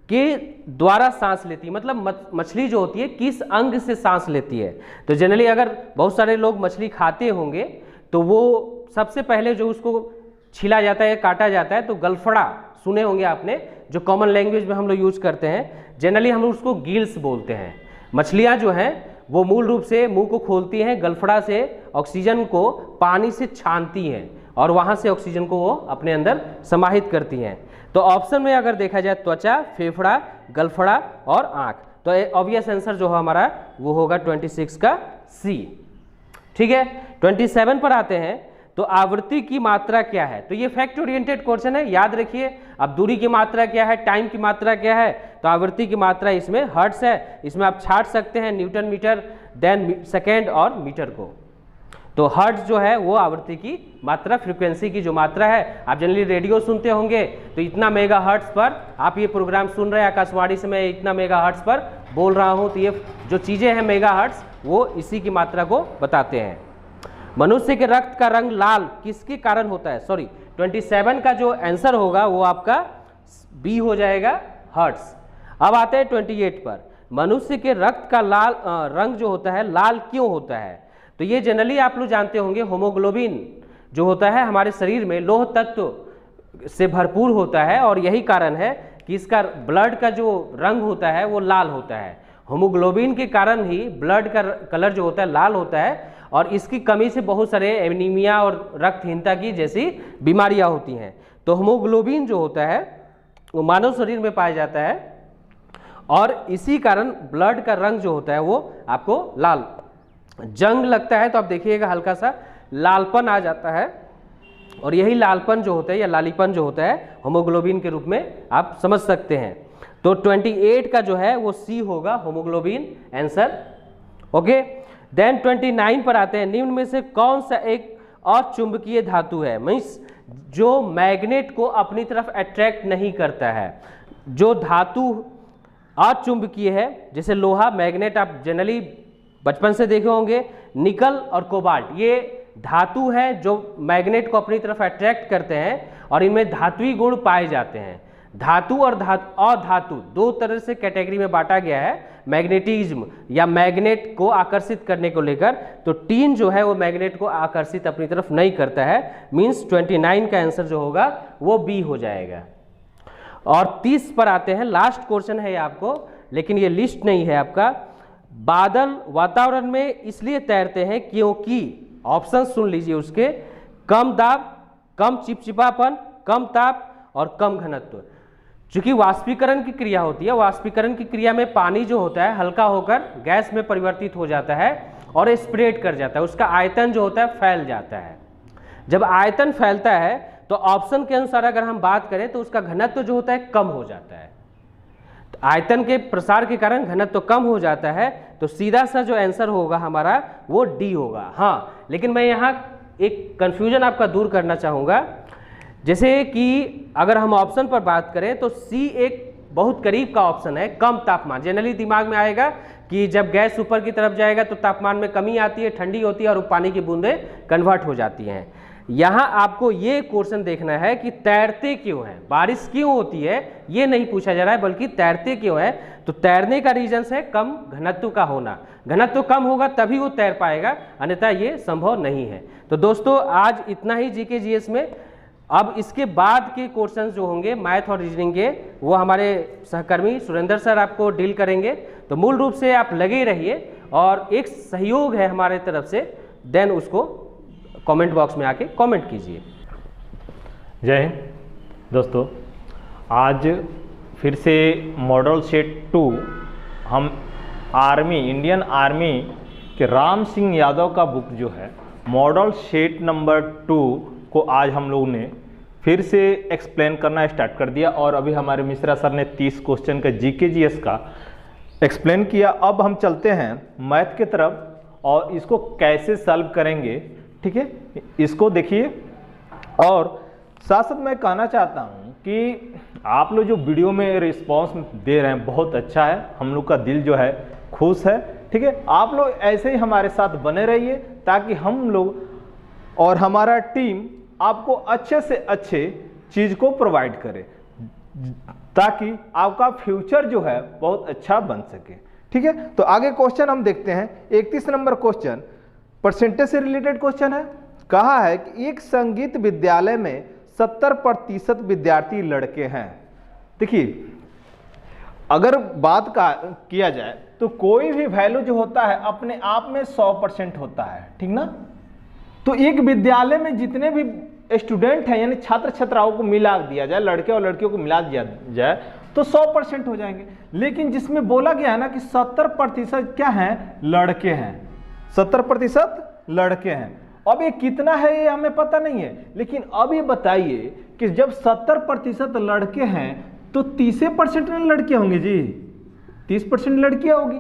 के द्वारा सांस लेती है, मतलब मछली जो होती है किस अंग से सांस लेती है। तो जनरली अगर बहुत सारे लोग मछली खाते होंगे तो वो सबसे पहले जो उसको छीला जाता है, काटा जाता है, तो गलफड़ा सुने होंगे आपने, जो कॉमन लैंग्वेज में हम लोग यूज करते हैं। जनरली हम लोग उसको गिल्स बोलते हैं। मछलियाँ जो हैं वो मूल रूप से मुंह को खोलती हैं, गलफड़ा से ऑक्सीजन को पानी से छानती हैं और वहाँ से ऑक्सीजन को वो अपने अंदर समाहित करती हैं। तो ऑप्शन में अगर देखा जाए त्वचा, फेफड़ा, गलफड़ा और आँख, तो ऑब्वियस आंसर जो है हमारा वो होगा 26 का सी, ठीक है। 27 पर आते हैं, तो आवृत्ति की मात्रा क्या है। तो ये फैक्ट ओरिएंटेड क्वेश्चन है, याद रखिए। अब दूरी की मात्रा क्या है, टाइम की मात्रा क्या है, तो आवृत्ति की मात्रा इसमें हर्ट्ज है। इसमें आप छाट सकते हैं न्यूटन मीटर, देन सेकेंड और मीटर को। तो हर्ट्ज जो है वो आवृत्ति की मात्रा, फ्रीक्वेंसी की जो मात्रा है। आप जनरली रेडियो सुनते होंगे तो इतना मेगा हर्ट्ज पर आप ये प्रोग्राम सुन रहे हैं, आकाशवाणी से मैं इतना मेगा हर्ट्ज पर बोल रहा हूँ। तो ये जो चीज़ें हैं मेगा हर्ट्ज, वो इसी की मात्रा को बताते हैं। मनुष्य के रक्त का रंग लाल किसके कारण होता है। सॉरी, 27 का जो आंसर होगा वो आपका बी हो जाएगा, हर्ट्ज। अब आते हैं 28 पर, मनुष्य के रक्त का लाल रंग जो होता है लाल क्यों होता है। तो ये जनरली आप लोग जानते होंगे, होमोग्लोबिन जो होता है हमारे शरीर में लौह तत्व से भरपूर होता है, और यही कारण है कि इसका ब्लड का जो रंग होता है वो लाल होता है। होमोग्लोबिन के कारण ही ब्लड का कलर जो होता है लाल होता है, और इसकी कमी से बहुत सारे एनीमिया और रक्तहीनता की जैसी बीमारियां होती हैं। तो हीमोग्लोबिन जो होता है वो मानव शरीर में पाया जाता है और इसी कारण ब्लड का रंग जो होता है वो आपको लाल, जंग लगता है तो आप देखिएगा हल्का सा लालपन आ जाता है और यही लालपन जो होता है या लालीपन जो होता है हीमोग्लोबिन के रूप में आप समझ सकते हैं। तो 28 का जो है वो सी होगा हीमोग्लोबिन आंसर। ओके, देन 29 पर आते हैं। निम्न में से कौन सा एक अचुंबकीय धातु है, मीन्स जो मैग्नेट को अपनी तरफ अट्रैक्ट नहीं करता है। जो धातु अचुंबकीय है, जैसे लोहा, मैग्नेट आप जनरली बचपन से देखे होंगे, निकल और कोबाल्ट, ये धातु हैं जो मैग्नेट को अपनी तरफ अट्रैक्ट करते हैं और इनमें धात्विक गुण पाए जाते हैं। धातु और अधातु दो तरह से कैटेगरी में बांटा गया है मैग्नेटिज्म या मैग्नेट को आकर्षित करने को लेकर। तो टीन जो है वो मैग्नेट को आकर्षित अपनी तरफ नहीं करता है, मीन्स 29 का आंसर जो होगा वो बी हो जाएगा। और 30 पर आते हैं, लास्ट क्वेश्चन है ये आपको, लेकिन ये लिस्ट नहीं है आपका। बादल वातावरण में इसलिए तैरते हैं क्योंकि, ऑप्शन सुन लीजिए उसके, कम दाब, कम चिपचिपापन, कम ताप और कम घनत्व। चूंकि वाष्पीकरण की क्रिया होती है, वाष्पीकरण की क्रिया में पानी जो होता है हल्का होकर गैस में परिवर्तित हो जाता है और स्प्रेड कर जाता है, उसका आयतन जो होता है फैल जाता है। जब आयतन फैलता है तो ऑप्शन के अनुसार अगर हम बात करें तो उसका घनत्व जो होता है कम हो जाता है। तो आयतन के प्रसार के कारण घनत्व कम हो जाता है, तो सीधा सा जो आंसर होगा हमारा वो डी होगा। हाँ, लेकिन मैं यहाँ एक कंफ्यूजन आपका दूर करना चाहूँगा। जैसे कि अगर हम ऑप्शन पर बात करें तो सी एक बहुत करीब का ऑप्शन है, कम तापमान। जनरली दिमाग में आएगा कि जब गैस ऊपर की तरफ जाएगा तो तापमान में कमी आती है, ठंडी होती है और पानी की बूंदें कन्वर्ट हो जाती हैं। यहाँ आपको ये क्वेश्चन देखना है कि तैरते क्यों हैं, बारिश क्यों होती है ये नहीं पूछा जा रहा है, बल्कि तैरते क्यों है। तो तैरने का रीजन है कम घनत्व का होना, घनत्व कम होगा तभी वो तैर पाएगा, अन्यथा ये संभव नहीं है। तो दोस्तों आज इतना ही जीके जीएस में। अब इसके बाद के क्वेश्चन जो होंगे मैथ और रीजनिंग के, वो हमारे सहकर्मी सुरेंद्र सर आपको डील करेंगे। तो मूल रूप से आप लगे रहिए और एक सहयोग है हमारे तरफ से, देन उसको कमेंट बॉक्स में आके कमेंट कीजिए। जय हिंद दोस्तों, आज फिर से मॉडल सेट 2 हम आर्मी, इंडियन आर्मी के राम सिंह यादव का बुक जो है मॉडल सेट नंबर 2 को आज हम लोगों ने फिर से एक्सप्लेन करना स्टार्ट कर दिया। और अभी हमारे मिश्रा सर ने 30 क्वेश्चन का जीके जीएस का एक्सप्लेन किया। अब हम चलते हैं मैथ की तरफ और इसको कैसे सॉल्व करेंगे, ठीक है, इसको देखिए। और साथ साथ मैं कहना चाहता हूँ कि आप लोग जो वीडियो में रिस्पांस दे रहे हैं बहुत अच्छा है, हम लोग का दिल जो है खुश है, ठीक है। आप लोग ऐसे ही हमारे साथ बने रहिए ताकि हम लोग और हमारा टीम आपको अच्छे से अच्छे चीज़ को प्रोवाइड करे, ताकि आपका फ्यूचर जो है बहुत अच्छा बन सके, ठीक है। तो आगे क्वेश्चन हम देखते हैं। 31 नंबर क्वेश्चन परसेंटेज से रिलेटेड क्वेश्चन है। कहा है कि एक संगीत विद्यालय में 70% विद्यार्थी लड़के हैं। देखिए, अगर बात किया जाए तो कोई भी वैल्यू जो होता है अपने आप में 100% होता है, ठीक ना। तो एक विद्यालय में जितने भी स्टूडेंट हैं यानी छात्र छात्राओं को मिला दिया जाए, लड़के और लड़कियों को मिला दिया जाए तो 100% हो जाएंगे। लेकिन जिसमें बोला गया है ना कि 70% क्या हैं, लड़के हैं, 70% लड़के हैं। अब ये कितना है ये हमें पता नहीं है, लेकिन अब ये बताइए कि जब 70% लड़के हैं तो 30% लड़कियां होंगी जी, 30% लड़कियां होगी,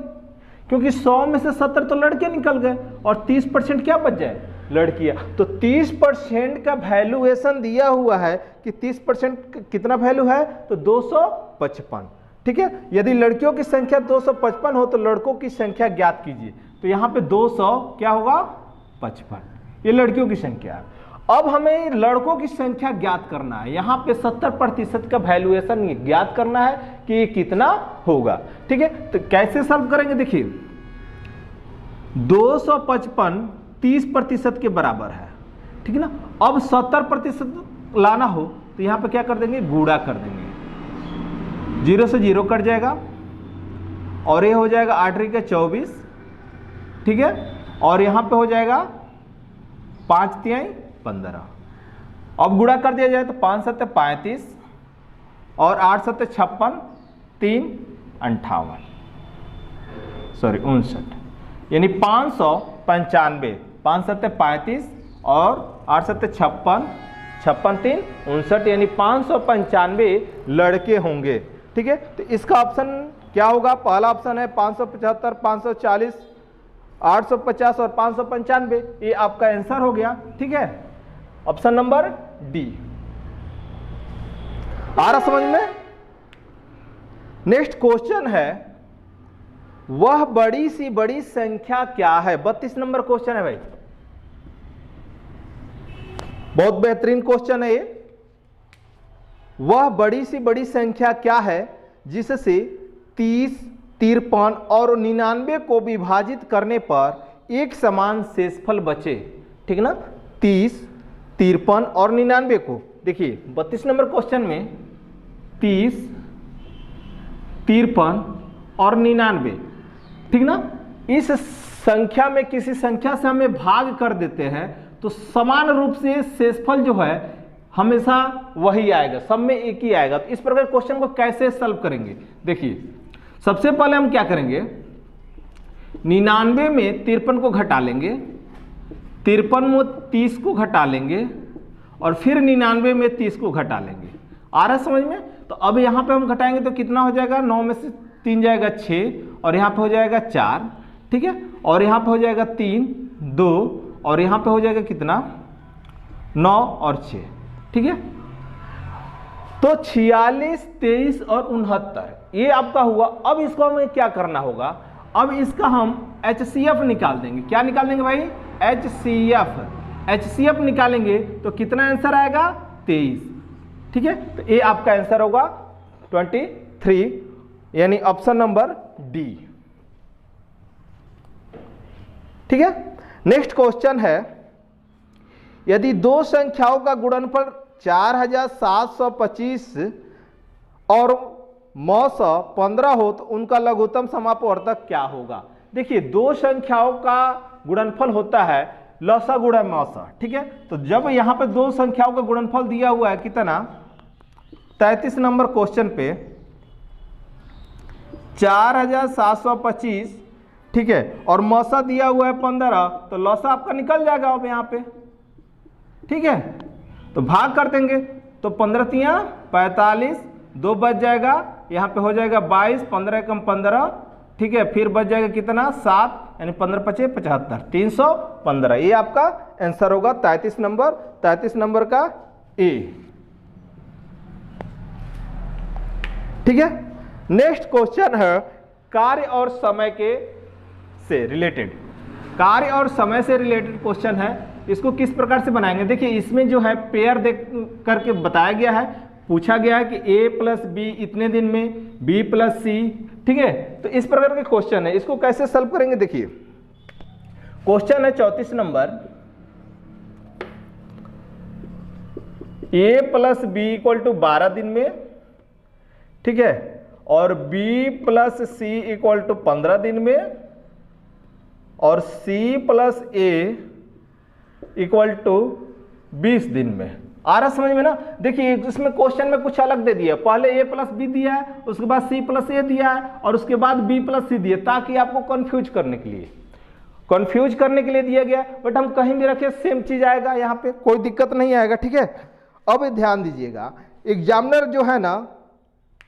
क्योंकि 100 में से 70 तो लड़के निकल गए और 30% क्या बच जाए, लड़कियां। तो 30% का वैल्यूएशन दिया हुआ है कि 30% कितना वैल्यू है, तो 255, ठीक है। यदि लड़कियों की संख्या 255 हो तो लड़कों की संख्या ज्ञात कीजिए। तो यहाँ पे 200 क्या होगा, 55, ये लड़कियों की संख्या है। अब हमें लड़कों की संख्या ज्ञात करना है, यहाँ पे 70% का वैल्यूएशन ज्ञात करना है कि ये कितना होगा, ठीक है। तो कैसे सॉल्व करेंगे, देखिए 255 30% के बराबर है, ठीक है ना। अब 70% लाना हो तो यहाँ पे क्या कर देंगे, गुणा कर देंगे, 0 से 0 कट जाएगा और ये हो जाएगा 8 × 24, ठीक है। और यहाँ पे हो जाएगा 5 तिहाई 15। अब गुणा कर दिया जाए तो 5 सत्ते 35 और 8 सत्ते 56, 3 58, सॉरी 59, यानी 595। 5 सत्ते 35 और 8 सत्ते 56, 56 3 59, यानी 595 लड़के होंगे। ठीक है, तो इसका ऑप्शन क्या होगा? पहला ऑप्शन है 575, 540, 850 और 595, ये आपका आंसर हो गया। ठीक है, ऑप्शन नंबर डी। आ रहा समझ में? नेक्स्ट क्वेश्चन है, वह बड़ी सी बड़ी संख्या क्या है? 32 नंबर क्वेश्चन है भाई, बहुत बेहतरीन क्वेश्चन है ये। वह बड़ी सी बड़ी संख्या क्या है जिससे 30, 53 और 99 को विभाजित करने पर एक समान शेषफल बचे? ठीक ना, 30, 53 और 99 को देखिए 32 नंबर क्वेश्चन में 30, 53 और 99, ठीक ना, इस संख्या में किसी संख्या से हमें भाग कर देते हैं तो समान रूप से शेषफल जो है हमेशा वही आएगा, सब में एक ही आएगा। तो इस प्रकार क्वेश्चन को कैसे सॉल्व करेंगे? देखिए सबसे पहले हम क्या करेंगे, 99 में 53 को घटा लेंगे, 53 में 30 को घटा लेंगे और फिर 99 में 30 को घटा लेंगे। आ रहा है समझ में? तो अब यहाँ पे हम घटाएंगे तो कितना हो जाएगा? 9 में से 3 जाएगा 6 और यहाँ पे हो जाएगा 4, ठीक है, और यहाँ पे हो जाएगा 3, 2 और यहाँ पे हो जाएगा कितना? 9 और 6, ठीक है। तो 46, 23 और 69 ये आपका हुआ। अब इसको हमें क्या करना होगा? अब इसका हम HCF निकाल देंगे। क्या निकाल देंगे भाई? HCF निकालेंगे तो कितना आंसर आएगा? 23, ठीक है। तो ये आपका आंसर होगा 23, यानी ऑप्शन नंबर डी। ठीक है, नेक्स्ट क्वेश्चन है, यदि दो संख्याओं का गुणनफल 4725 और 915 हो तो उनका लघुत्तम समापवर्तक क्या होगा? देखिए दो संख्याओं का गुणनफल होता है लसा गुणा मौसा, ठीक है। तो जब यहां पे दो संख्याओं का गुणनफल दिया हुआ है कितना? 33 नंबर क्वेश्चन पे 4725, ठीक है, और मौसा दिया हुआ है 15, तो लौसा आपका निकल जाएगा अब यहाँ पे, ठीक है। तो भाग कर देंगे तो 15 तिया 45, 2 बच जाएगा, यहाँ पे हो जाएगा 22, 15 एकम 15, ठीक है, फिर बच जाएगा कितना? 7, यानी 15 पचे 75, 315। ये आपका आंसर होगा 33 नंबर का ए। ठीक है, नेक्स्ट क्वेश्चन है कार्य और समय के से रिलेटेड, कार्य और समय से रिलेटेड क्वेश्चन है। इसको किस प्रकार से बनाएंगे? देखिए इसमें जो है पेयर देख करके बताया गया है, पूछा गया है कि a प्लस बी इतने दिन में, b प्लस सी, ठीक है। तो इस प्रकार के क्वेश्चन है, इसको कैसे सॉल्व करेंगे? देखिए क्वेश्चन है 34 number, a plus B equal to 12 दिन में, ठीक है, और b plus C equal to 15 दिन में, और c plus a equal to 20 दिन में। आ रहा समझ में ना? देखिए इसमें क्वेश्चन में कुछ अलग दे दिया, पहले a प्लस बी दिया है, उसके बाद c प्लस ए दिया है, और उसके बाद b प्लस सी दिया, ताकि आपको कंफ्यूज करने के लिए दिया गया। बट हम कहीं भी रखे सेम चीज आएगा, यहाँ पे कोई दिक्कत नहीं आएगा, ठीक है। अब ध्यान दीजिएगा, एग्जामिनर जो है ना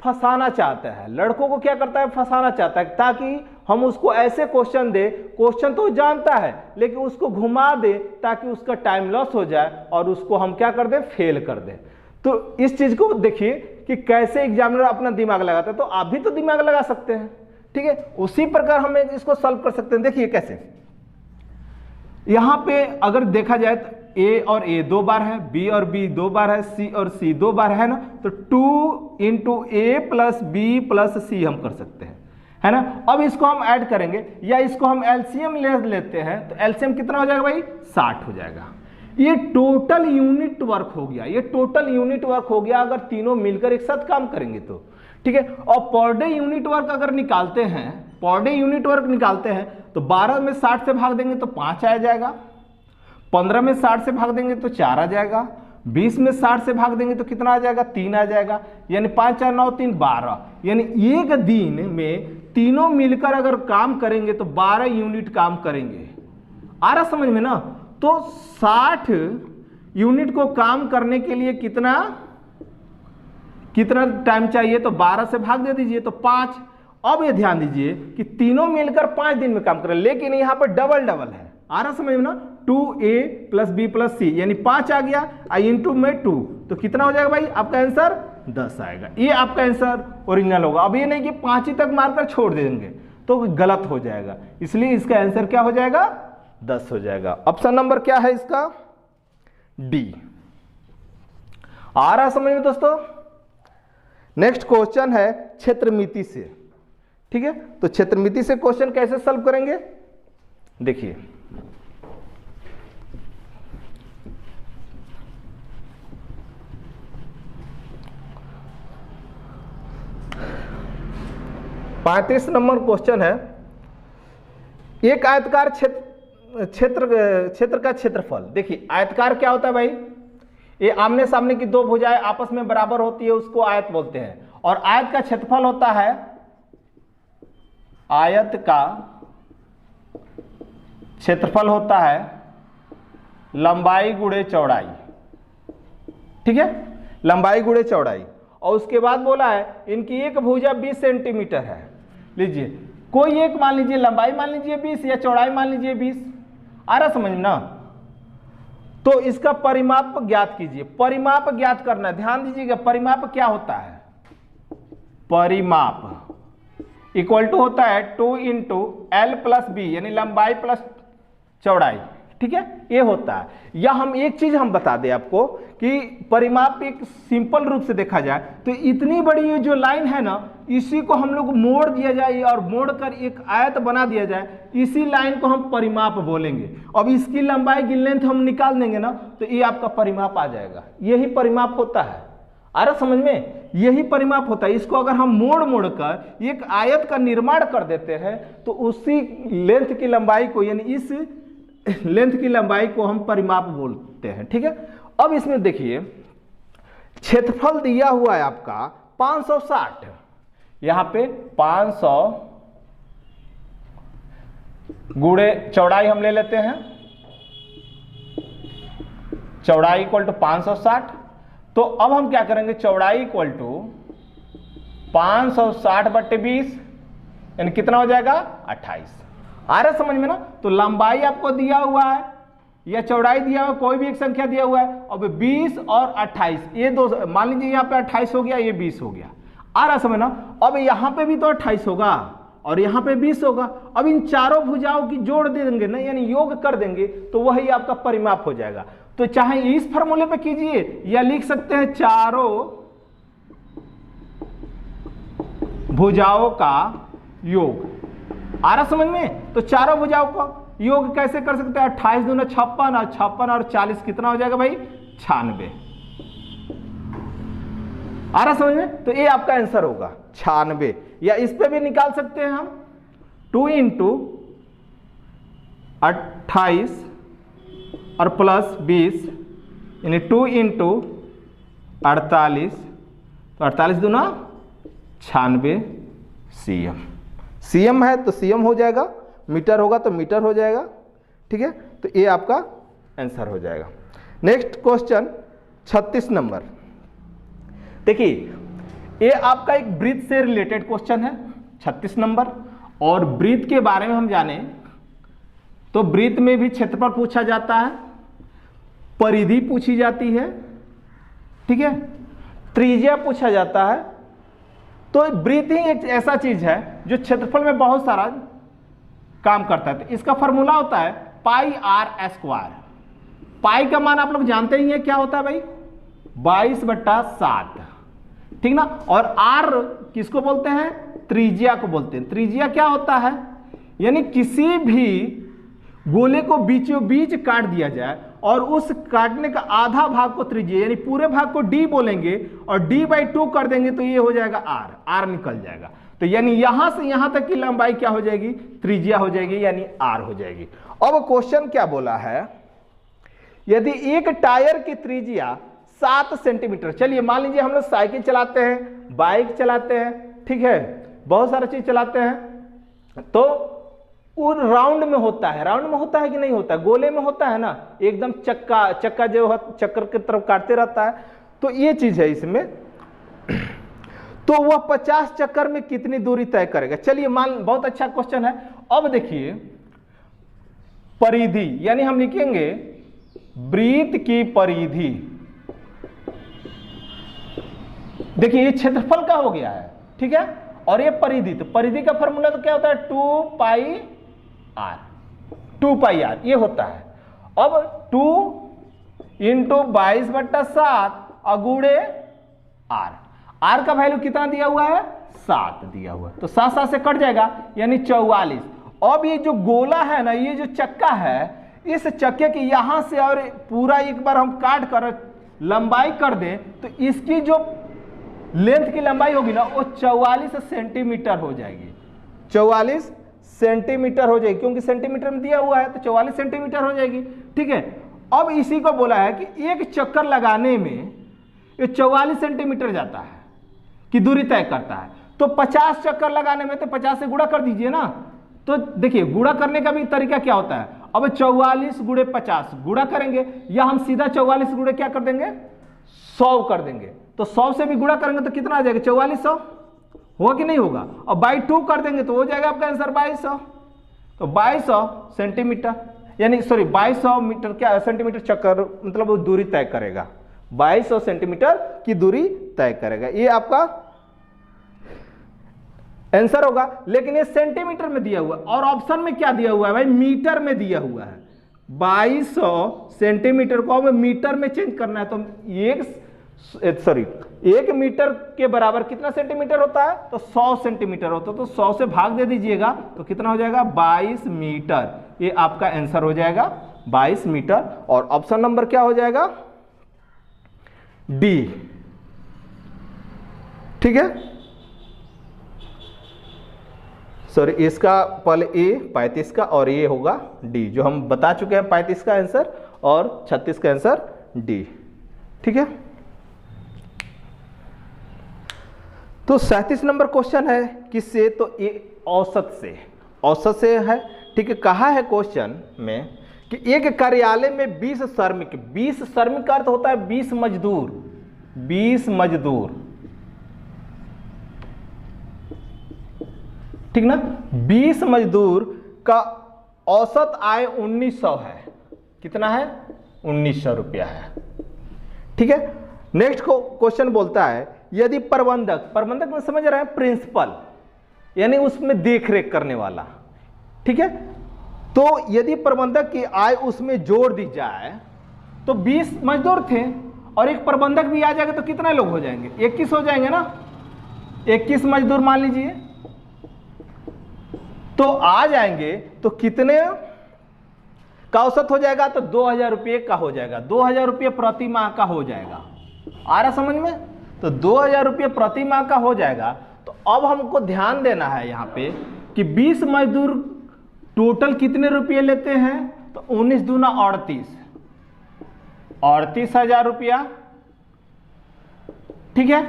फंसाना चाहता है, लड़कों को क्या करता है? फंसाना चाहता है, ताकि हम उसको ऐसे क्वेश्चन दे, क्वेश्चन तो जानता है लेकिन उसको घुमा दे ताकि उसका टाइम लॉस हो जाए और उसको हम क्या कर दे? फेल कर दे। तो इस चीज को देखिए कि कैसे एग्जामिनर अपना दिमाग लगाता है, तो आप भी तो दिमाग लगा सकते हैं, ठीक है। उसी प्रकार हम इसको सॉल्व कर सकते हैं। देखिए कैसे, यहां पे अगर देखा जाए तो a और a 2 बार है, b और b 2 बार है, c और c 2 बार है ना, तो 2 into a plus B plus C हम कर सकते हैं, है ना। अब इसको हम ऐड करेंगे या इसको हम एलसीएम ले लेते हैं, तो एलसीएम कितना हो जाएगा भाई? 60 हो जाएगा। ये टोटल यूनिट वर्क हो गया, ये टोटल यूनिट वर्क हो गया अगर तीनों मिलकर एक साथ काम करेंगे तो, ठीक है। और पर डे यूनिट वर्क अगर निकालते हैं, पर डे यूनिट वर्क निकालते हैं तो 12 में 60 से भाग देंगे तो 5 आ जाएगा, 15 में 60 से भाग देंगे तो 4 आ जाएगा, 20 में 60 से भाग देंगे तो कितना आ जाएगा, 3 आ जाएगा। यानी 5 4 9 3 12, यानी एक दिन में तीनों मिलकर अगर काम करेंगे तो 12 यूनिट काम करेंगे। आ रहा समझ में ना? तो 60 यूनिट को काम करने के लिए कितना टाइम चाहिए, तो 12 से भाग दे दीजिए तो 5। अब ये ध्यान दीजिए कि तीनों मिलकर 5 दिन में काम करें, लेकिन यहां पर डबल डबल है। आ रहा समझ में ना? 2a + b + c यानी 5 आ गया, इंटू में 2 तो कितना हो जाएगा भाई? आपका आंसर 10 आएगा। ये आपका आंसर ओरिजिनल होगा। अब ये नहीं कि 5 ही तक मारकर छोड़ देंगे तो गलत हो जाएगा, इसलिए इसका आंसर क्या हो जाएगा? 10 हो जाएगा। ऑप्शन नंबर क्या है इसका? डी। आ रहा समझ में दोस्तों? नेक्स्ट क्वेश्चन है क्षेत्रमिति से। ठीक है, तो क्षेत्रमिति से क्वेश्चन कैसे सॉल्व करेंगे देखिए। पैंतीस नंबर क्वेश्चन है, एक आयतकार क्षेत्र का क्षेत्रफल। देखिए आयतकार क्या होता है भाई? ये आमने सामने की दो भुजाएं आपस में बराबर होती है, उसको आयत बोलते हैं। और आयत का क्षेत्रफल होता है, आयत का क्षेत्रफल होता है लंबाई गुणे चौड़ाई। ठीक है, लंबाई गुणे चौड़ाई। और उसके बाद बोला है इनकी एक भुजा 20 सेंटीमीटर है। लीजिए कोई एक मान लीजिए, लंबाई मान लीजिए 20 या चौड़ाई मान लीजिए 20। आ रहा समझ ना? तो इसका परिमाप ज्ञात कीजिए। परिमाप ज्ञात करना है, ध्यान दीजिएगा। परिमाप क्या होता है? परिमाप इक्वल टू होता है 2 × L + B यानी लंबाई प्लस चौड़ाई। ठीक है, ये होता है। या हम एक चीज हम बता दें आपको कि परिमाप एक सिंपल रूप से देखा जाए तो इतनी बड़ी ये जो लाइन है ना, इसी को हम लोग मोड़ दिया जाए और मोड़ कर एक आयत बना दिया जाए, इसी लाइन को हम परिमाप बोलेंगे। अब इसकी लंबाई की लेंथ हम निकाल देंगे ना, तो ये आपका परिमाप आ जाएगा। यही परिमाप होता है। आ रहा समझ में? यही परिमाप होता है। इसको अगर हम मोड़ कर एक आयत का निर्माण कर देते हैं तो उसी लेंथ की लंबाई को, यानी इस लेंथ की लंबाई को हम परिमाप बोलते हैं। ठीक है, अब इसमें देखिए क्षेत्रफल दिया हुआ है आपका 560। यहां पे 500 गुणे चौड़ाई हम ले लेते हैं, चौड़ाई इक्वल टू 560। तो अब हम क्या करेंगे? चौड़ाई इक्वल टू 560/20 यानी कितना हो जाएगा? 28। आ रहा समझ में ना? तो लंबाई आपको दिया हुआ है या चौड़ाई दिया हुआ है, कोई भी एक संख्या दिया हुआ है। अब 20 और 28 ये दो, मान लीजिए यहाँ पे 28 हो गया, ये 20 हो गया। आ रहा समझ ना? अब यहाँ पे भी तो 28 होगा और यहाँ पे 20 होगा। अब इन चारों भुजाओं की जोड़ दे देंगे ना, यानी योग कर देंगे, तो वही आपका परिमाप हो जाएगा। तो चाहे इस फॉर्मूले पे कीजिए या लिख सकते हैं चारों भुजाओं का योग। आ रहा समझ में? तो चारों भुजाओं का योग कैसे कर सकते हैं? 28 दूना 56 और 56 और 40 कितना हो जाएगा भाई? 96। आ रहा समझ में? तो ये आपका आंसर होगा 96। या इस पे भी निकाल सकते हैं हम 2 × 28 और प्लस 20 यानी 2 × 48, तो 48 दूना 96 cm। cm है तो cm हो जाएगा, मीटर होगा तो मीटर हो जाएगा। ठीक है, तो ये आपका आंसर हो जाएगा। Next question 36 number. देखिए ये आपका एक वृत्त से रिलेटेड क्वेश्चन है 36 नंबर। और वृत्त के बारे में हम जाने तो वृत्त में भी क्षेत्रफल पूछा जाता है, परिधि पूछी जाती है, ठीक है, त्रिज्या पूछा जाता है। तो वृत्त ही एक ऐसा चीज है जो क्षेत्रफल में बहुत सारा काम करता है। तो इसका फॉर्मूला होता है πr²। पाई का मान आप लोग जानते ही हैं क्या होता है भाई? 22/7। ठीक ना? और r किसको बोलते हैं? त्रिज्या को बोलते हैं। त्रिज्या क्या होता है? यानी किसी भी गोले को बीचों बीच काट दिया जाए और उस काटने का आधा भाग को त्रिज्या, यानी पूरे भाग को d बोलेंगे और d/2 कर देंगे तो ये हो जाएगा r निकल जाएगा। तो यानी यहां से यहां तक की लंबाई क्या हो जाएगी, त्रिज्या हो जाएगी, यानी आर हो जाएगी। अब क्वेश्चन क्या बोला है, यदि एक टायर की त्रिज्या 7 सेंटीमीटर, चलिए मान लीजिए हम लोग साइकिल चलाते हैं, बाइक चलाते हैं, ठीक है, बहुत सारा चीज चलाते हैं, तो वो राउंड में होता है, राउंड में होता है कि नहीं होता है, गोले में होता है ना, एकदम चक्का जो चक्कर की तरफ काटते रहता है, तो ये चीज है इसमें। तो वह 50 चक्कर में कितनी दूरी तय करेगा। चलिए बहुत अच्छा क्वेश्चन है। अब देखिए परिधि, यानी हम लिखेंगे वृत्त की परिधि, देखिए ये क्षेत्रफल का हो गया है, ठीक है, और ये परिधि, तो परिधि का फॉर्मूला तो क्या होता है, 2 पाई आर ये होता है। अब 2 इंटू 22/7 अगुड़े आर का वैल्यू कितना दिया हुआ है, 7 दिया हुआ है, तो 7 से कट जाएगा, यानी 44। अब ये जो गोला है ना, ये जो चक्का है, इस चक्के के यहां से और पूरा एक बार हम काट कर लंबाई कर दें, तो इसकी जो लेंथ की लंबाई होगी ना, वो 44 सेंटीमीटर हो जाएगी, 44 सेंटीमीटर हो जाएगी, क्योंकि सेंटीमीटर में दिया हुआ है, तो 44 सेंटीमीटर हो जाएगी, ठीक है। अब इसी को बोला है कि एक चक्कर लगाने में ये 44 सेंटीमीटर जाता है कि दूरी तय करता है, तो 50 चक्कर लगाने में तो 50 से गुणा कर दीजिए ना। तो देखिए गुणा करने का भी तरीका क्या होता है, अब 44 गुणे 50 गुणा करेंगे, या हम सीधा 44 गुणे क्या कर देंगे, 100 कर देंगे, तो 100 से भी गुणा करेंगे तो कितना आ जाएगा, 4400 होगा कि नहीं होगा। अब बाई 2 कर देंगे तो हो जाएगा आपका आंसर 2200, तो 2200 सेंटीमीटर, यानी सॉरी 2200 मीटर क्या सेंटीमीटर चक्कर, मतलब वो दूरी तय करेगा, 2200 सेंटीमीटर की दूरी तय करेगा, ये आपका आंसर होगा। लेकिन ये सेंटीमीटर में दिया हुआ, और ऑप्शन में क्या दिया हुआ है भाई, मीटर में दिया हुआ है। 2200 सेंटीमीटर को अब मीटर में चेंज करना है, तो 1 मीटर के बराबर कितना सेंटीमीटर होता है, तो 100 सेंटीमीटर होता है, तो 100 से भाग दे दीजिएगा तो कितना हो जाएगा, 22 मीटर, ये आपका आंसर हो जाएगा 22 मीटर। और ऑप्शन नंबर क्या हो जाएगा, डी, ठीक है, सॉरी इसका पहले ए 35 का और ये होगा डी, जो हम बता चुके हैं 35 का आंसर और 36 का आंसर डी, ठीक है। तो 37 नंबर क्वेश्चन है किससे, तो ये औसत से है, ठीक है। कहा है क्वेश्चन में कि एक कार्यालय में 20 श्रमिक का अर्थ होता है 20 मजदूर, ठीक ना। 20 मजदूर का औसत आय 1900 है, कितना है, 1900 रुपया है, ठीक है। नेक्स्ट क्वेश्चन बोलता है यदि प्रबंधक में समझ रहे हैं, प्रिंसिपल यानी उसमें देख रेख करने वाला, ठीक है। तो यदि प्रबंधक की आय उसमें जोड़ दी जाए तो 20 मजदूर थे और एक प्रबंधक भी आ जाएगा तो कितने लोग हो जाएंगे, 21 हो जाएंगे ना, 21 मजदूर मान लीजिए, तो आ जाएंगे, तो कितने का औसत हो जाएगा, तो 2000 रुपये का हो जाएगा, 2000 रुपये प्रति माह का हो जाएगा। आ रहा समझ में, तो 2000 रुपये प्रति माह का हो जाएगा। तो अब हमको ध्यान देना है यहाँ पे कि 20 मजदूर टोटल कितने रुपये लेते हैं, तो 19 दूना 38,000 रुपया, ठीक है।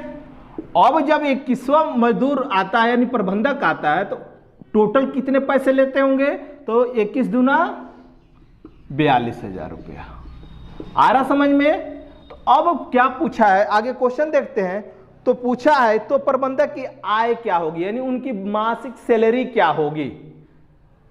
अब जब 21वां मजदूर आता है यानी प्रबंधक आता है तो टोटल कितने पैसे लेते होंगे, तो 21 दूना 42,000 रुपया। आ रहा समझ में। तो अब क्या पूछा है, आगे क्वेश्चन देखते हैं। तो पूछा है तो प्रबंधक की आय क्या होगी, यानी उनकी मासिक सैलरी क्या होगी,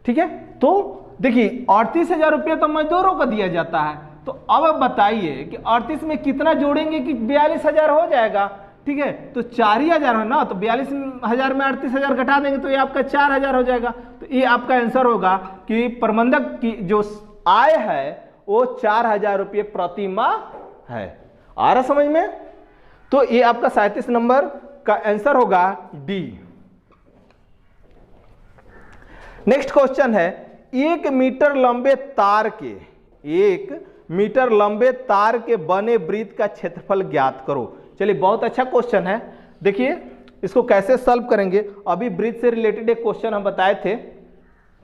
ठीक है। तो देखिए 38,000 रुपया तो मजदूरों को दिया जाता है, तो अब बताइए कि 38 में कितना जोड़ेंगे कि 42,000 हो जाएगा, ठीक है। तो 4,000 है ना, तो 42,000 में 38,000 घटा देंगे तो ये आपका 4,000 हो जाएगा। तो ये आपका आंसर होगा कि प्रबंधक की जो आय है वो 4,000 रुपये प्रति माह है। आ रहा समझ में। तो ये आपका 37 नंबर का आंसर होगा डी। नेक्स्ट क्वेश्चन है 1 मीटर लंबे तार के बने वृत्त का क्षेत्रफल ज्ञात करो। चलिए बहुत अच्छा क्वेश्चन है। देखिए इसको कैसे सॉल्व करेंगे, अभी ब्रिज से रिलेटेड एक क्वेश्चन हम बताए थे,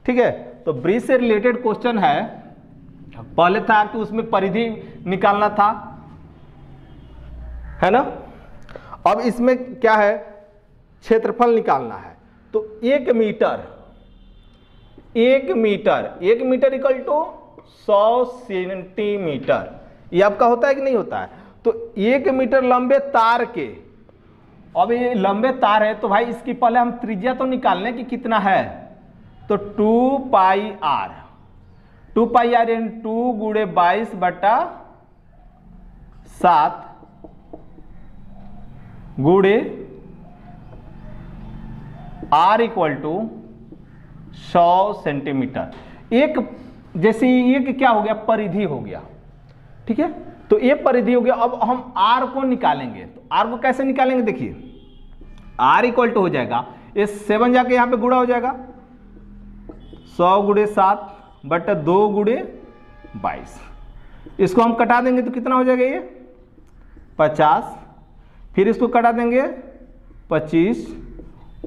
ठीक है। तो ब्रिज से रिलेटेड क्वेश्चन है, पहले था कि उसमें परिधि निकालना था, है ना। अब इसमें क्या है, क्षेत्रफल निकालना है। तो 1 मीटर इक्वल टू 100 सेंटीमीटर, ये आपका होता है कि नहीं होता है। तो 1 मीटर लंबे तार के, अब ये लंबे तार है तो भाई इसकी पहले हम त्रिज्या तो निकाल लें कि कितना है। तो 2 पाई आर यानी 2 गुणे 22/7 गुणे आर इक्वल टू 100 सेंटीमीटर। एक जैसे ये क्या हो गया, परिधि हो गया, ठीक है। तो ये परिधि हो गया। अब हम आर को निकालेंगे, तो आर को कैसे निकालेंगे, देखिए आर इक्वल टू हो जाएगा, ये 7 जाके यहां पे गुणा हो जाएगा, 100 गुणे 7 बटा 2 गुणे 22। इसको हम कटा देंगे तो कितना हो जाएगा, ये 50। फिर इसको कटा देंगे 25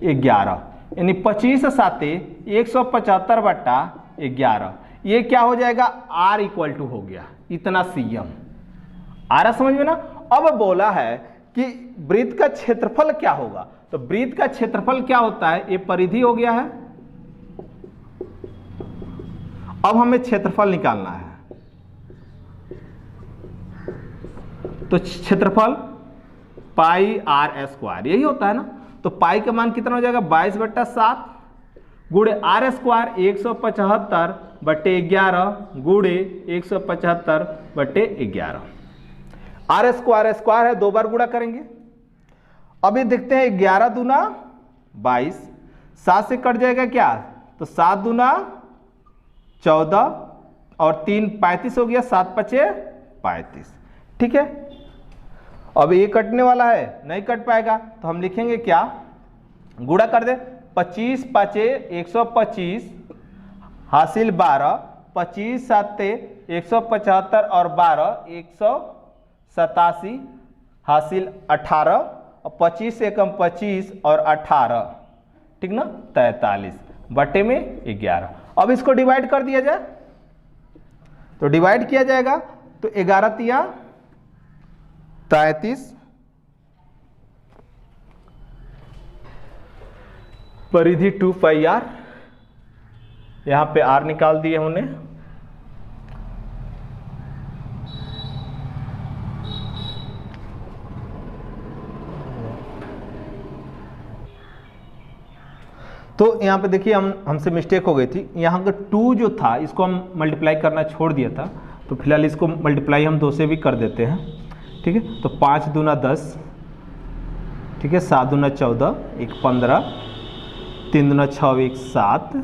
11, यानी 25 7 175/11। ये क्या हो जाएगा, आर इक्वल टू हो गया इतना सीएम। आ रहा समझ में ना। अब बोला है कि वृत्त का क्षेत्रफल क्या होगा, तो वृत्त का क्षेत्रफल क्या होता है, ये परिधि हो गया है। अब हमें क्षेत्रफल निकालना है, तो क्षेत्रफल पाई आर स्क्वायर यही होता है ना। तो पाई का मान कितना हो जाएगा, 22/7 गुणे आर स्क्वायर 175/11 गुणे 175/11। आर स्क्वायर है, 2 बार गुणा करेंगे। अभी देखते हैं 11 दूना 22, 7 से कट जाएगा क्या, तो 7 दूना 14 और 3 35 हो गया, 7 5 35, ठीक है। अब ये कटने वाला है, नहीं कट पाएगा, तो हम लिखेंगे क्या, गुणा कर दे, 25 5 125 हासिल 12, 25 7 175 और 12 187 हासिल 18 और 25 से कम 25 और 18, ठीक ना, 43 बटे में 11। अब इसको डिवाइड कर दिया जाए, तो डिवाइड किया जाएगा, तो 11 तिया 33, परिधि 2 पाई आर, यहां पे आर निकाल दिए हमने। तो यहां पे देखिए हमसे मिस्टेक हो गई थी, यहां का 2 जो था इसको हम मल्टीप्लाई करना छोड़ दिया था, तो फिलहाल इसको मल्टीप्लाई हम 2 से भी कर देते हैं, ठीक है। तो 5 दूना 10, ठीक है, 7 दूना 14 1 15, 3 दूना 6 1 7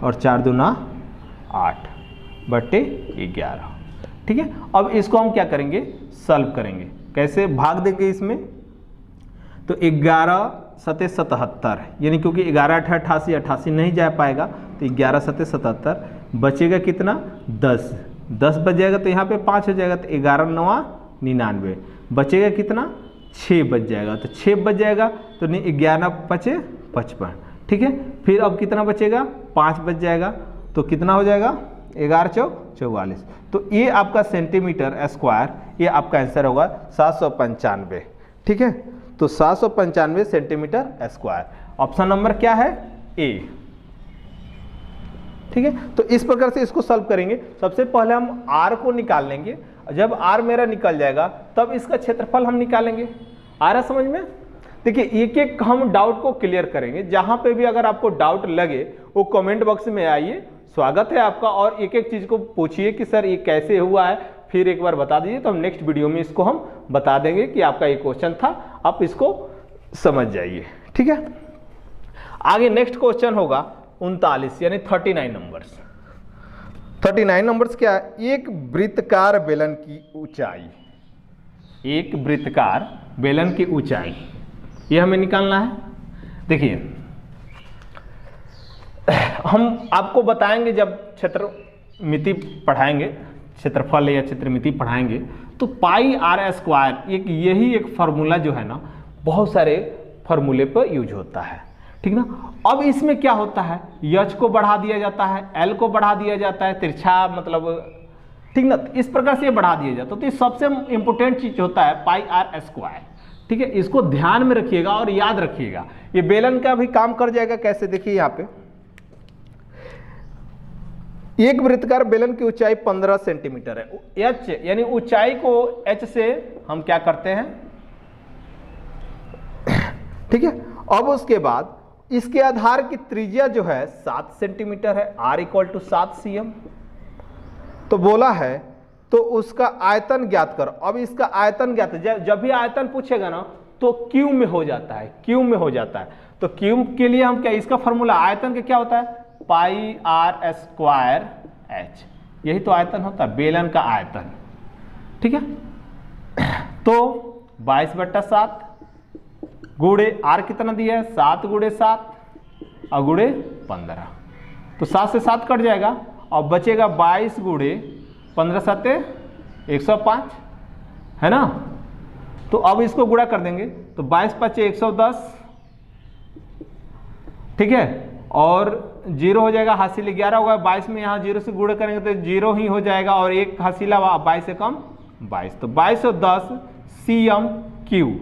और 4 दूना 8 बटे 11, ठीक है। अब इसको हम क्या करेंगे, सॉल्व करेंगे। कैसे, भाग देंगे इसमें, तो 11 7 77, यानी क्योंकि 11 8 88 88 नहीं जा पाएगा, तो 11 7 77 बचेगा कितना, 10 10 बच जाएगा, तो यहाँ पे 5 हो जाएगा, तो 11 9 99 बचेगा कितना, 6 बच जाएगा, तो 6 बच जाएगा, तो 11 5 55, ठीक है। फिर अब कितना बचेगा, 5 बच जाएगा, तो कितना हो जाएगा, 11 चौक 44। तो ये आपका सेंटीमीटर स्क्वायर, ये आपका आंसर होगा 795, ठीक है। तो 795 सेंटीमीटर स्क्वायर, ऑप्शन नंबर क्या है, ए, ठीक है। तो इस प्रकार से इसको सॉल्व करेंगे। सबसे पहले हम आर को निकाल लेंगे, जब आर मेरा निकल जाएगा तब इसका क्षेत्रफल हम निकालेंगे। आ रहा समझ में। देखिए एक एक हम डाउट को क्लियर करेंगे, जहां पे भी अगर आपको डाउट लगे वो कमेंट बॉक्स में आइए, स्वागत है आपका, और एक एक चीज को पूछिए कि सर ये कैसे हुआ है, फिर एक बार बता दीजिए, तो हम नेक्स्ट वीडियो में इसको हम बता देंगे कि आपका ये क्वेश्चन था, आप इसको समझ जाइए, ठीक है। आगे नेक्स्ट क्वेश्चन होगा 39 यानी 39 नंबर्स। 39 नंबर्स क्या है, एक वृत्तकार बेलन की ऊंचाई, एक वृत्तकार बेलन की ऊंचाई ये हमें निकालना है। देखिए हम आपको बताएंगे जब क्षेत्रमिति पढ़ाएंगे, क्षेत्रफल या क्षेत्रमिति पढ़ाएंगे, तो पाई आर स्क्वायर एक यही एक फार्मूला जो है ना, बहुत सारे फॉर्मूले पर यूज होता है, ठीक ना। अब इसमें क्या होता है, यच को बढ़ा दिया जाता है, एल को बढ़ा दिया जाता है, तिरछा मतलब, ठीक ना, इस प्रकार से ये बढ़ा दिया जाता है। तो ये सबसे इंपॉर्टेंट चीज होता है पाई आर स्क्वायर, ठीक है। इसको ध्यान में रखिएगा और याद रखिएगा। ये बेलन का भी काम कर जाएगा। कैसे, देखिए यहाँ पे एक वृत्ताकार बेलन की ऊंचाई 15 सेंटीमीटर है। एच यानी ऊंचाई को एच से हम क्या करते हैं, ठीक है। अब उसके बाद इसके आधार की त्रिज्या जो है 7 सेंटीमीटर है, r इक्वल टू 7 cm। तो बोला है तो उसका आयतन ज्ञात करो। अब इसका आयतन ज्ञात, जब भी आयतन पूछेगा ना तो क्यू में हो जाता है, क्यू में हो जाता है। तो क्यू के लिए हम क्या, इसका फॉर्मूला आयतन का क्या होता है, पाई आर स्क्वायर एच। यही तो आयतन होता है, बेलन का आयतन, ठीक है। तो 22/7 गुणे आर कितना दिया है, 7 × 7 और गुणे 15। तो 7 से 7 कट जाएगा और बचेगा 22 × 15 × 7 105, है ना। तो अब इसको गुणा कर देंगे तो 22 × 5 = 110, ठीक है। और 0 हो जाएगा, हासिल 11 होगा, 22 में यहाँ 0 से गुणा करेंगे तो 0 ही हो जाएगा और एक हासिला 22 से कम 22। तो 2210 cm3।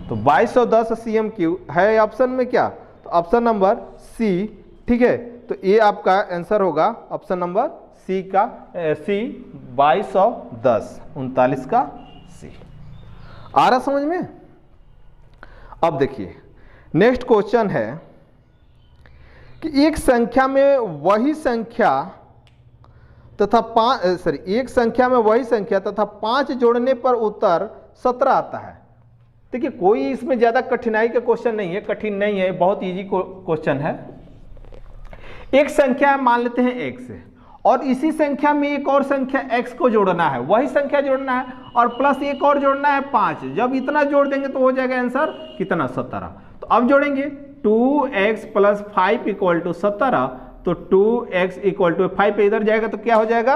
तो 2210 cm3 है ऑप्शन में क्या, तो ऑप्शन नंबर सी, ठीक है। तो ये आपका आंसर होगा ऑप्शन नंबर सी का, सी 2210, 39 का सी। आ रहा समझ में। अब देखिए नेक्स्ट क्वेश्चन है कि एक संख्या में वही संख्या तथा एक संख्या में वही संख्या तथा 5 जोड़ने पर उत्तर 17 आता है। देखिए कोई इसमें ज्यादा कठिनाई का क्वेश्चन नहीं है, कठिन नहीं है, बहुत इजी क्वेश्चन है। एक संख्या मान लेते हैं x और इसी संख्या में एक और संख्या x को जोड़ना है, वही संख्या जोड़ना है और प्लस एक और जोड़ना है 5। जब इतना जोड़ देंगे तो हो जाएगा आंसर कितना, 17। तो अब जोड़ेंगे 2x + 5 = 17। तो 2x = 5 पे इधर जाएगा तो क्या हो जाएगा,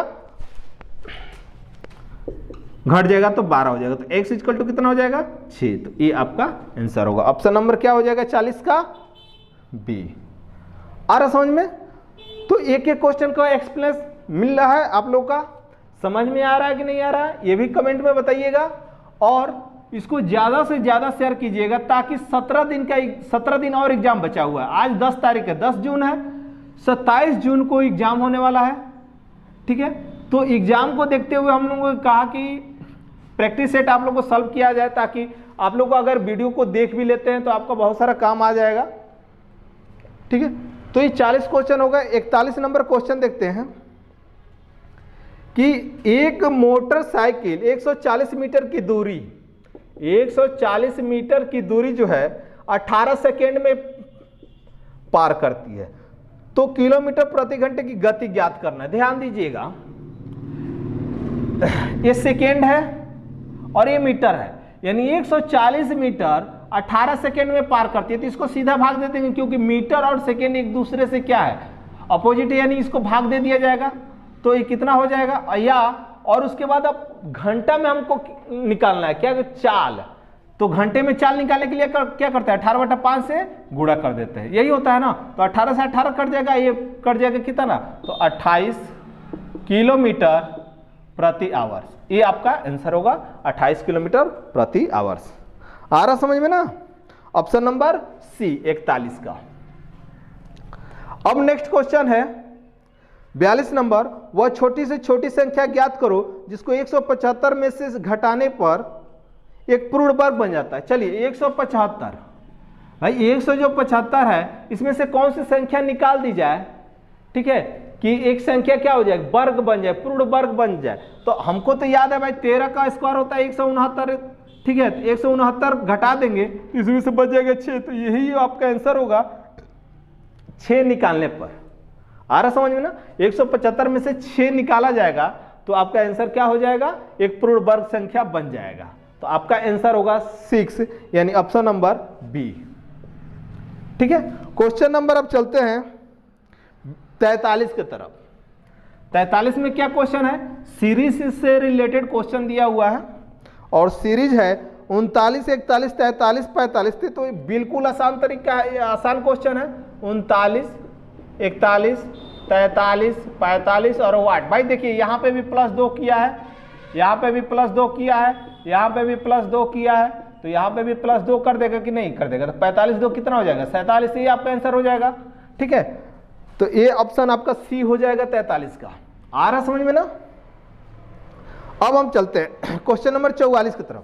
घट जाएगा तो 12 हो जाएगा। तो x = कितना हो जाएगा, 6। तो ये आपका आंसर होगा। ऑप्शन नंबर क्या हो जाएगा, 40 का बी। आ रहा समझ में। तो एक एक क्वेश्चन का एक्सप्लेनेशन मिल रहा है आप लोग का, समझ में आ रहा है कि नहीं आ रहा है, ये भी कमेंट में बताइएगा। और इसको ज्यादा से ज्यादा शेयर कीजिएगा ताकि 17 दिन और एग्जाम बचा हुआ है। आज 10 तारीख है, 10 जून है, 27 जून को एग्जाम होने वाला है, ठीक है। तो एग्जाम को देखते हुए हम लोगों ने कहा कि प्रैक्टिस सेट आप लोग को सॉल्व किया जाए, ताकि आप लोग को अगर वीडियो को देख भी लेते हैं तो आपका बहुत सारा काम आ जाएगा, ठीक है। तो ये 40 क्वेश्चन होगा। 41 नंबर क्वेश्चन देखते हैं कि एक मोटरसाइकिल 140 मीटर की दूरी, 140 मीटर की दूरी जो है 18 सेकेंड में पार करती है। तो किलोमीटर प्रति घंटे की गति ज्ञात करना है। ध्यान दीजिएगा, ये सेकेंड है और ये मीटर है, यानी 140 मीटर 18 सेकेंड में पार करती है। तो इसको सीधा भाग दे देंगे क्योंकि मीटर और सेकेंड एक दूसरे से क्या है, अपोजिट है, यानी इसको भाग दे दिया जाएगा। तो ये कितना हो जाएगा, या और उसके बाद अब घंटा में हमको निकालना है क्या, चाल। तो घंटे में चाल निकालने के लिए क्या करते हैं, 18/5 से गुणा कर देते हैं, यही होता है ना। तो 18 से 18 कट जाएगा, ये कट जाएगा कितना, तो 28 किलोमीटर प्रति आवर्स। ये आपका आंसर होगा 28 किलोमीटर प्रति आवर्स। आ रहा समझ में ना। ऑप्शन नंबर सी 41 का। अब नेक्स्ट क्वेश्चन है 42 नंबर, वह छोटी से छोटी संख्या ज्ञात करो जिसको 175 में से घटाने पर एक पूर्ण वर्ग बन जाता है। चलिए 175, भाई 175 है, इसमें से कौन सी संख्या निकाल दी जाए, ठीक है, कि एक संख्या क्या हो जाए, वर्ग बन जाए, पूर्ण वर्ग बन जाए। तो हमको तो याद है भाई 13 का स्क्वायर होता है 169, ठीक है। 169 घटा देंगे इसमें से बच जाएगा 6। तो यही आपका आंसर होगा 6 निकालने पर। आ रहा समझ में ना। 175 में से 6 निकाला जाएगा तो आपका आंसर क्या हो जाएगा, एक पूर्ण वर्ग संख्या बन जाएगा। तो आपका आंसर होगा 6, यानी ऑप्शन नंबर बी, ठीक है। क्वेश्चन नंबर अब चलते हैं 43 की तरफ। 43 में क्या क्वेश्चन है, सीरीज से रिलेटेड क्वेश्चन दिया हुआ है और सीरीज है 39, 41, 43, 45 थे, तो बिल्कुल आसान तरीका है, आसान क्वेश्चन है। 39, 41, 43, 45 और 8। भाई देखिए यहाँ पे भी +2 किया है, यहाँ पे भी +2 किया है, यहाँ पे भी +2 किया है, तो यहाँ पे भी +2 कर देगा कि नहीं कर देगा? तो 45 2 कितना हो जाएगा? 47, ये आपका आंसर हो जाएगा। ठीक है, तो ये ऑप्शन आपका सी हो जाएगा 43 का। आ रहा समझ में ना? अब हम चलते हैं क्वेश्चन नंबर 44 की तरफ।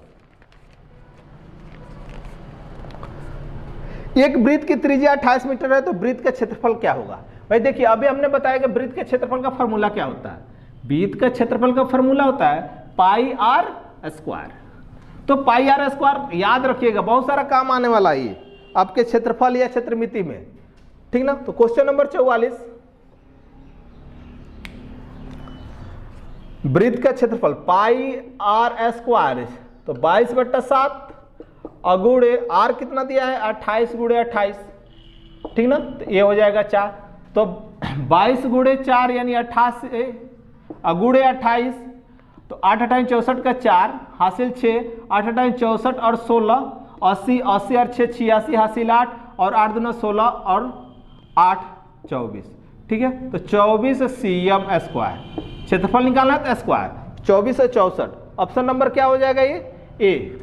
एक वृत्त की त्रिज्या 28 मीटर है, तो वृत्त का क्षेत्रफल क्या होगा? भाई देखिए अभी हमने बताया कि वृत्त के क्षेत्रफल का फॉर्मूला क्या होता है। वृत्त का क्षेत्रफल का फॉर्मूला होता है πr²। तो πr² याद रखिएगा, बहुत सारा काम आने वाला है ये आपके क्षेत्रफल या क्षेत्रमिति में। ठीक ना? तो क्वेश्चन नंबर 44, वृत्त का क्षेत्रफल πr², तो 22/7 अगुणे r कितना दिया है? 28 × 28। ठीक ना? तो ये हो जाएगा 4। तो 22 × 4 यानी 88 अगुणे 28, तो 8 28 64 का 4 हासिल 6, 8 28 64 और 16 80, 80 और 6 86 हासिल 8 और 8 दूना 16 और 8 24। ठीक है, तो 24 cm²। क्षेत्रफल निकालना है तो स्क्वायर। 24 से 64, ऑप्शन नंबर क्या हो जाएगा? ये ए।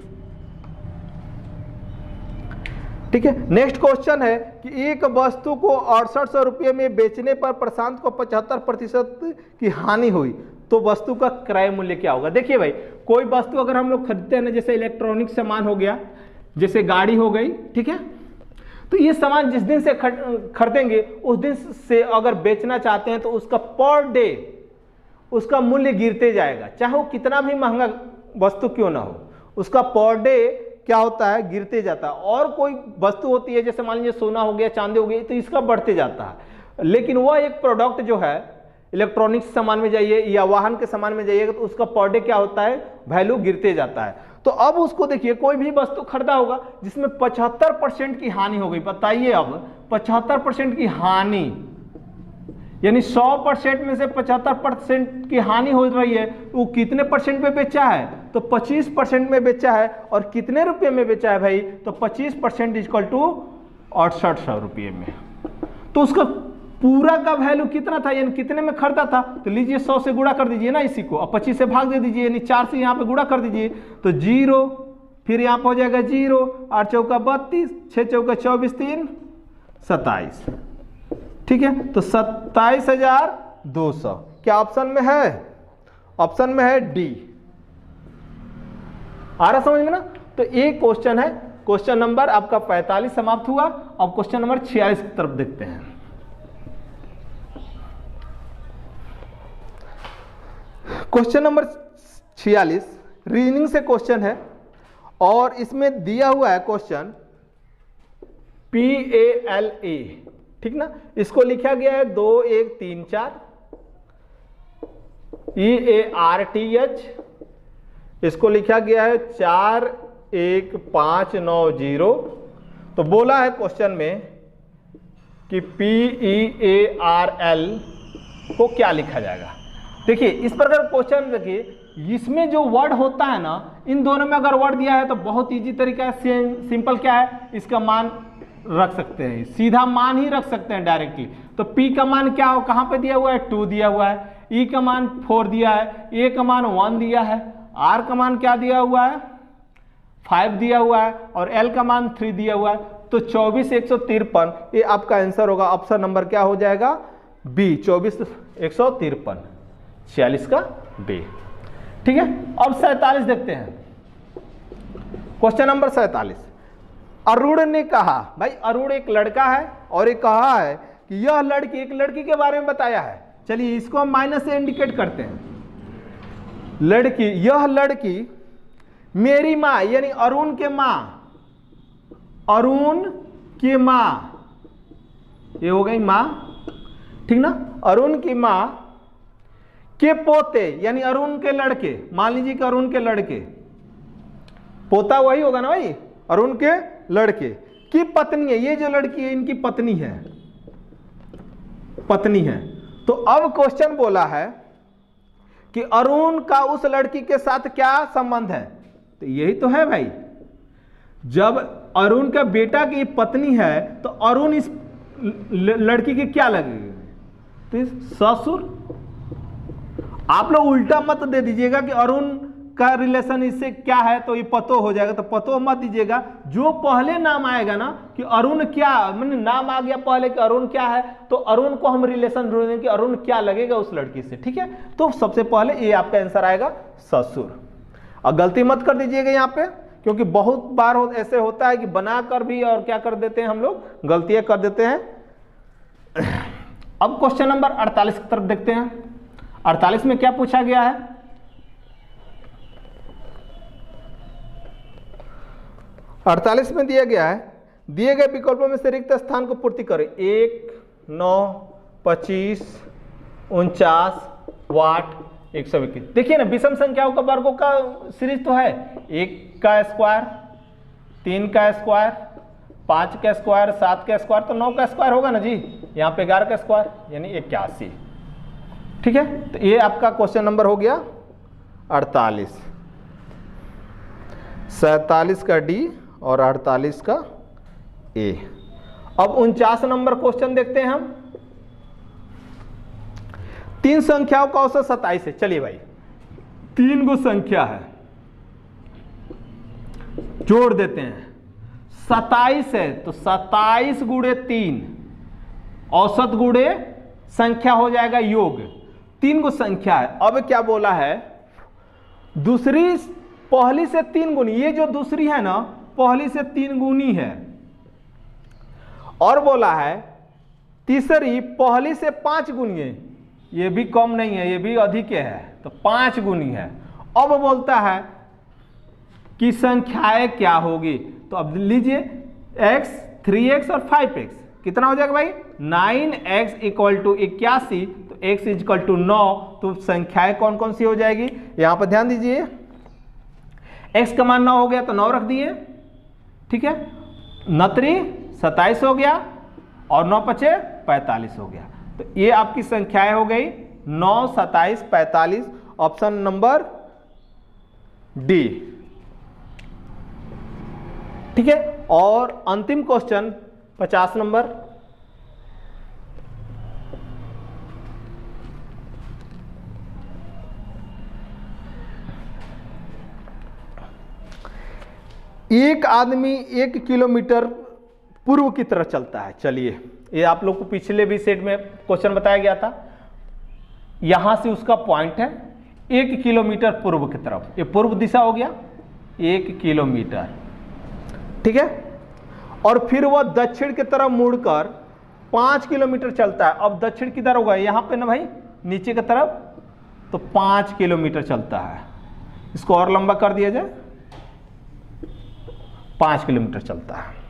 ठीक है, नेक्स्ट क्वेश्चन है कि एक वस्तु को 6800 रुपये में बेचने पर प्रशांत को 75% की हानि हुई, तो वस्तु का क्रय मूल्य क्या होगा? देखिए भाई, कोई वस्तु अगर हम लोग खरीदते हैं ना, जैसे इलेक्ट्रॉनिक सामान हो गया, जैसे गाड़ी हो गई, ठीक है, तो ये सामान जिस दिन से खरीदेंगे उस दिन से अगर बेचना चाहते हैं तो उसका पर डे उसका मूल्य गिरते जाएगा, चाहे वो कितना भी महंगा वस्तु क्यों ना हो, उसका पर डे क्या होता है? गिरते जाता है। और कोई वस्तु होती है जैसे मान लीजिए सोना हो गया, चांदी हो गई, तो इसका बढ़ते जाता है। लेकिन वह एक प्रोडक्ट जो है, इलेक्ट्रॉनिक्स सामान में जाइए या वाहन के सामान में जाइएगा, तो उसका पर डे क्या होता है? वैल्यू गिरते जाता है। तो अब उसको देखिए, कोई भी वस्तु खरीदा होगा जिसमें 75% की हानि हो गई। बताइए अब 75% की हानि, यानी 100% में से 75% की हानि हो रही है, वो कितने परसेंट में बेचा है? तो 25% में बेचा है। और कितने रुपए में बेचा है भाई? तो 25% इक्वल टू 6800 रुपये में। तो उसका पूरा का वैल्यू कितना था, यानी कितने में खरीदा था? तो लीजिए 100 से गुणा कर दीजिए ना इसी को, और 25 से भाग दे दीजिए, यानी 4 से यहाँ पे गुणा कर दीजिए, तो 0, फिर यहाँ पे हो जाएगा 0, 8 चौका 32, 6 चौका 24, 3 27। ठीक है, तो 27,200 क्या ऑप्शन में है? ऑप्शन में है डी। आ रहा समझ में ना? तो एक क्वेश्चन है, क्वेश्चन नंबर आपका 45 समाप्त हुआ। अब क्वेश्चन नंबर 46 की तरफ देखते हैं। क्वेश्चन नंबर 46 रीजनिंग से क्वेश्चन है, और इसमें दिया हुआ है क्वेश्चन PALA। ठीक ना? इसको लिखा गया है 2 1 3 4 EARTH, इसको लिखा गया है 4 1 5 9 0। तो बोला है क्वेश्चन में कि PEARL को क्या लिखा जाएगा। देखिए इस प्रकार क्वेश्चन देखिए, इसमें जो वर्ड होता है ना, इन दोनों में अगर वर्ड दिया है तो बहुत इजी तरीका है, सिंपल क्या है, इसका मान रख सकते हैं, सीधा मान ही रख सकते हैं डायरेक्टली। तो P का मान क्या हो, कहाँ पे दिया हुआ है? 2 दिया हुआ है, E का मान 4 दिया है, A का मान 1 दिया है, R का मान क्या दिया हुआ है? 5 दिया हुआ है, और L का मान 3 दिया हुआ है। तो 24 153 ये आपका आंसर होगा। ऑप्शन नंबर क्या हो जाएगा? बी, 24 153, 46 का बी। ठीक है, अब 47 देखते हैं। क्वेश्चन नंबर 47, अरुण ने कहा, भाई अरुण एक लड़का है और एक कहा है कि यह लड़की, एक लड़की के बारे में बताया है। चलिए इसको हम माइनस से इंडिकेट करते हैं। लड़की, यह लड़की मेरी माँ, यानी अरुण के माँ, अरुण की माँ, ये हो गई माँ। ठीक ना? अरुण की माँ के पोते, यानी अरुण के लड़के, मान लीजिए कि अरुण के लड़के, पोता वही होगा ना भाई, अरुण के लड़के की पत्नी है। ये जो लड़की है इनकी पत्नी है, पत्नी है। तो अब क्वेश्चन बोला है कि अरुण का उस लड़की के साथ क्या संबंध है? तो यही तो है भाई, जब अरुण का बेटा की पत्नी है तो अरुण इस लड़की के क्या लगेगी? तो ससुर। आप लोग उल्टा मत दे दीजिएगा कि अरुण का रिलेशन इससे क्या है तो ये पतो हो जाएगा, तो पतो मत दीजिएगा। जो पहले नाम आएगा ना कि अरुण क्या, मैंने नाम आ गया पहले कि अरुण क्या है, तो अरुण को हम रिलेशन ढूंढेंगे कि अरुण क्या लगेगा उस लड़की से, ठीक है। तो सबसे पहले ये आपका आंसर आएगा ससुर। और गलती मत कर दीजिएगा यहाँ पे, क्योंकि बहुत बार ऐसे होता है कि बनाकर भी और क्या कर देते हैं हम लोग, गलतियां कर देते हैं। अब क्वेश्चन नंबर 48 की तरफ देखते हैं। 48 में क्या पूछा गया है? अड़तालीस में दिया गया है, दिए गए विकल्पों में से रिक्त स्थान को पूर्ति करें। 1, 9, 25, 49 वाट 121। देखिए ना, विषम संख्याओं का वर्गों का सीरीज तो है, 1 का स्क्वायर, 3 का स्क्वायर, 5 का स्क्वायर, 7 का स्क्वायर, तो 9 का स्क्वायर होगा ना जी। यहाँ पे 11 का स्क्वायर यानी 81, ठीक है। तो ये आपका क्वेश्चन नंबर हो गया 48। 47 का डी और 48 का ए। अब 49 नंबर क्वेश्चन देखते हैं हम। 3 संख्याओं का औसत 27 है। चलिए भाई, 3 गो संख्या है, जोड़ देते हैं। 27 है तो 27 गुणे 3, औसत गुणे संख्या हो जाएगा योग। 3 गो संख्या है। अब क्या बोला है, दूसरी पहली से 3 गुनी, ये जो दूसरी है ना पहली से 3 गुनी है। और बोला है तीसरी पहली से 5 गुनी है, ये भी कम नहीं है, ये भी अधिक है, तो 5 गुनी है। अब बोलता है कि संख्याएं क्या होगी, तो अब लीजिए x, 3x और 5x कितना हो जाएगा भाई? 9x = 81, तो x = 9। तो संख्याएं कौन कौन सी हो जाएगी? यहां पर ध्यान दीजिए, x का मान 9 हो गया तो 9 रख दिए, ठीक है। 9 27 हो गया और 9 5 45 हो गया। तो ये आपकी संख्याएं हो गई 9, 27, 45, ऑप्शन नंबर डी, ठीक है। और अंतिम क्वेश्चन 50 नंबर। एक आदमी 1 किलोमीटर पूर्व की तरफ चलता है। चलिए, ये आप लोग को पिछले भी सेट में क्वेश्चन बताया गया था। यहां से उसका पॉइंट है 1 किलोमीटर पूर्व की तरफ, ये पूर्व दिशा हो गया 1 किलोमीटर, ठीक है। और फिर वह दक्षिण की तरफ मुड़कर 5 किलोमीटर चलता है। अब दक्षिण किधर होगा? यहां पे ना भाई, नीचे की तरफ, तो 5 किलोमीटर चलता है। इसको और लंबा कर दिया जाए, 5 किलोमीटर चलता है।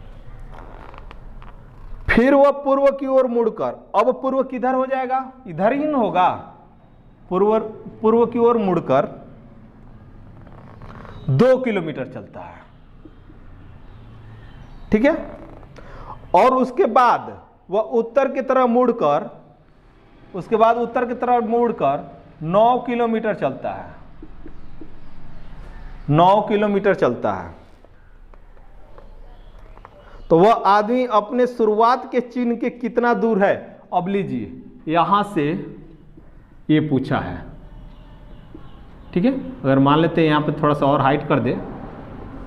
फिर वह पूर्व की ओर मुड़कर, अब पूर्व किधर हो जाएगा? इधर ही होगा। पूर्व की ओर मुड़कर 2 किलोमीटर चलता है, ठीक है। और उसके बाद वह उत्तर की तरफ मुड़कर, उसके बाद उत्तर की तरफ मुड़कर 9 किलोमीटर चलता है, 9 किलोमीटर चलता है। तो वह आदमी अपने शुरुआत के चिन्ह के कितना दूर है? अब लीजिए, यहां से ये पूछा है, ठीक है। अगर मान लेते हैं यहां पे थोड़ा सा और हाइट कर दे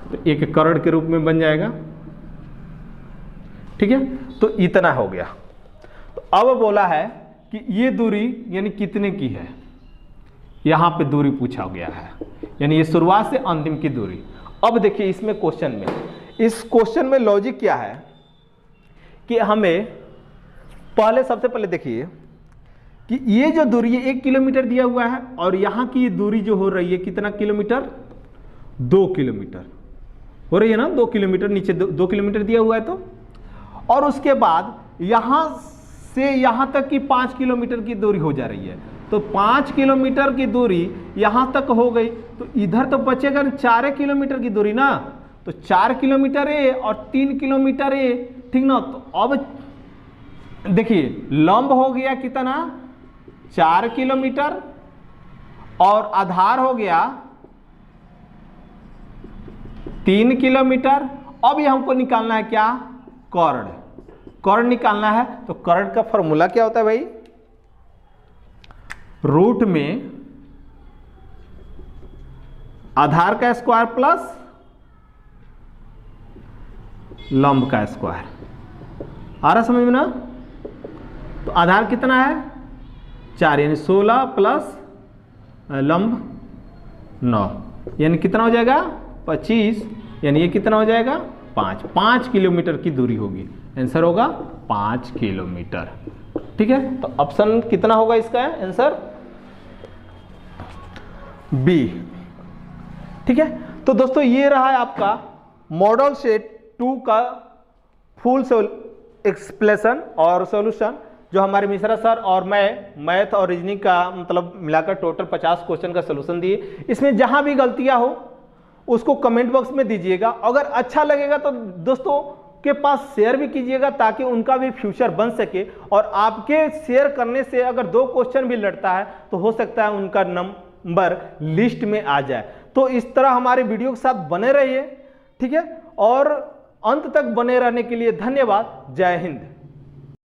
तो 1 करोड़ के रूप में बन जाएगा, ठीक है। तो इतना हो गया। तो अब बोला है कि ये दूरी यानी कितने की है, यहां पे दूरी पूछा गया है, यानी ये शुरुआत से अंतिम की दूरी। अब देखिए इसमें क्वेश्चन में, इस क्वेश्चन में लॉजिक क्या है कि हमें पहले, सबसे पहले देखिए कि ये जो दूरी है 1 किलोमीटर दिया हुआ है और यहां की दूरी जो हो रही है कितना किलोमीटर? 2 किलोमीटर हो रही है ना, 2 किलोमीटर, नीचे 2 किलोमीटर दिया हुआ है। तो और उसके बाद यहां से यहां तक की 5 किलोमीटर की दूरी हो जा रही है, तो 5 किलोमीटर की दूरी यहां तक हो गई, तो इधर तो बचेगा 4 किलोमीटर की दूरी ना, तो 4 किलोमीटर ए और 3 किलोमीटर ए, ठीक ना। तो अब देखिए लंब हो गया कितना? 4 किलोमीटर और आधार हो गया 3 किलोमीटर अब ये हमको निकालना है क्या, कॉर्ड। कॉर्ड निकालना है तो कॉर्ड का फॉर्मूला क्या होता है भाई, रूट में आधार का स्क्वायर प्लस लंब का स्क्वायर। आ रहा समझ में ना। तो आधार कितना है 4, यानी 16 प्लस लंब 9, यानी कितना हो जाएगा 25, यानी ये कितना हो जाएगा 5 किलोमीटर की दूरी होगी। आंसर होगा 5 किलोमीटर। ठीक है, तो ऑप्शन कितना होगा इसका आंसर, बी। ठीक है, तो दोस्तों ये रहा है आपका मॉडल सेट 2 का फुल एक्सप्लेनेशन और सॉल्यूशन, जो हमारे मिश्रा सर और मैं मैथ और रीजनिंग का मतलब मिलाकर टोटल 50 क्वेश्चन का सॉल्यूशन दिए। इसमें जहां भी गलतियां हो उसको कमेंट बॉक्स में दीजिएगा। अगर अच्छा लगेगा तो दोस्तों के पास शेयर भी कीजिएगा, ताकि उनका भी फ्यूचर बन सके। और आपके शेयर करने से अगर 2 क्वेश्चन भी लड़ता है तो हो सकता है उनका नंबर लिस्ट में आ जाए। तो इस तरह हमारे वीडियो के साथ बने रहिए। ठीक है, और अंत तक बने रहने के लिए धन्यवाद। जय हिंद।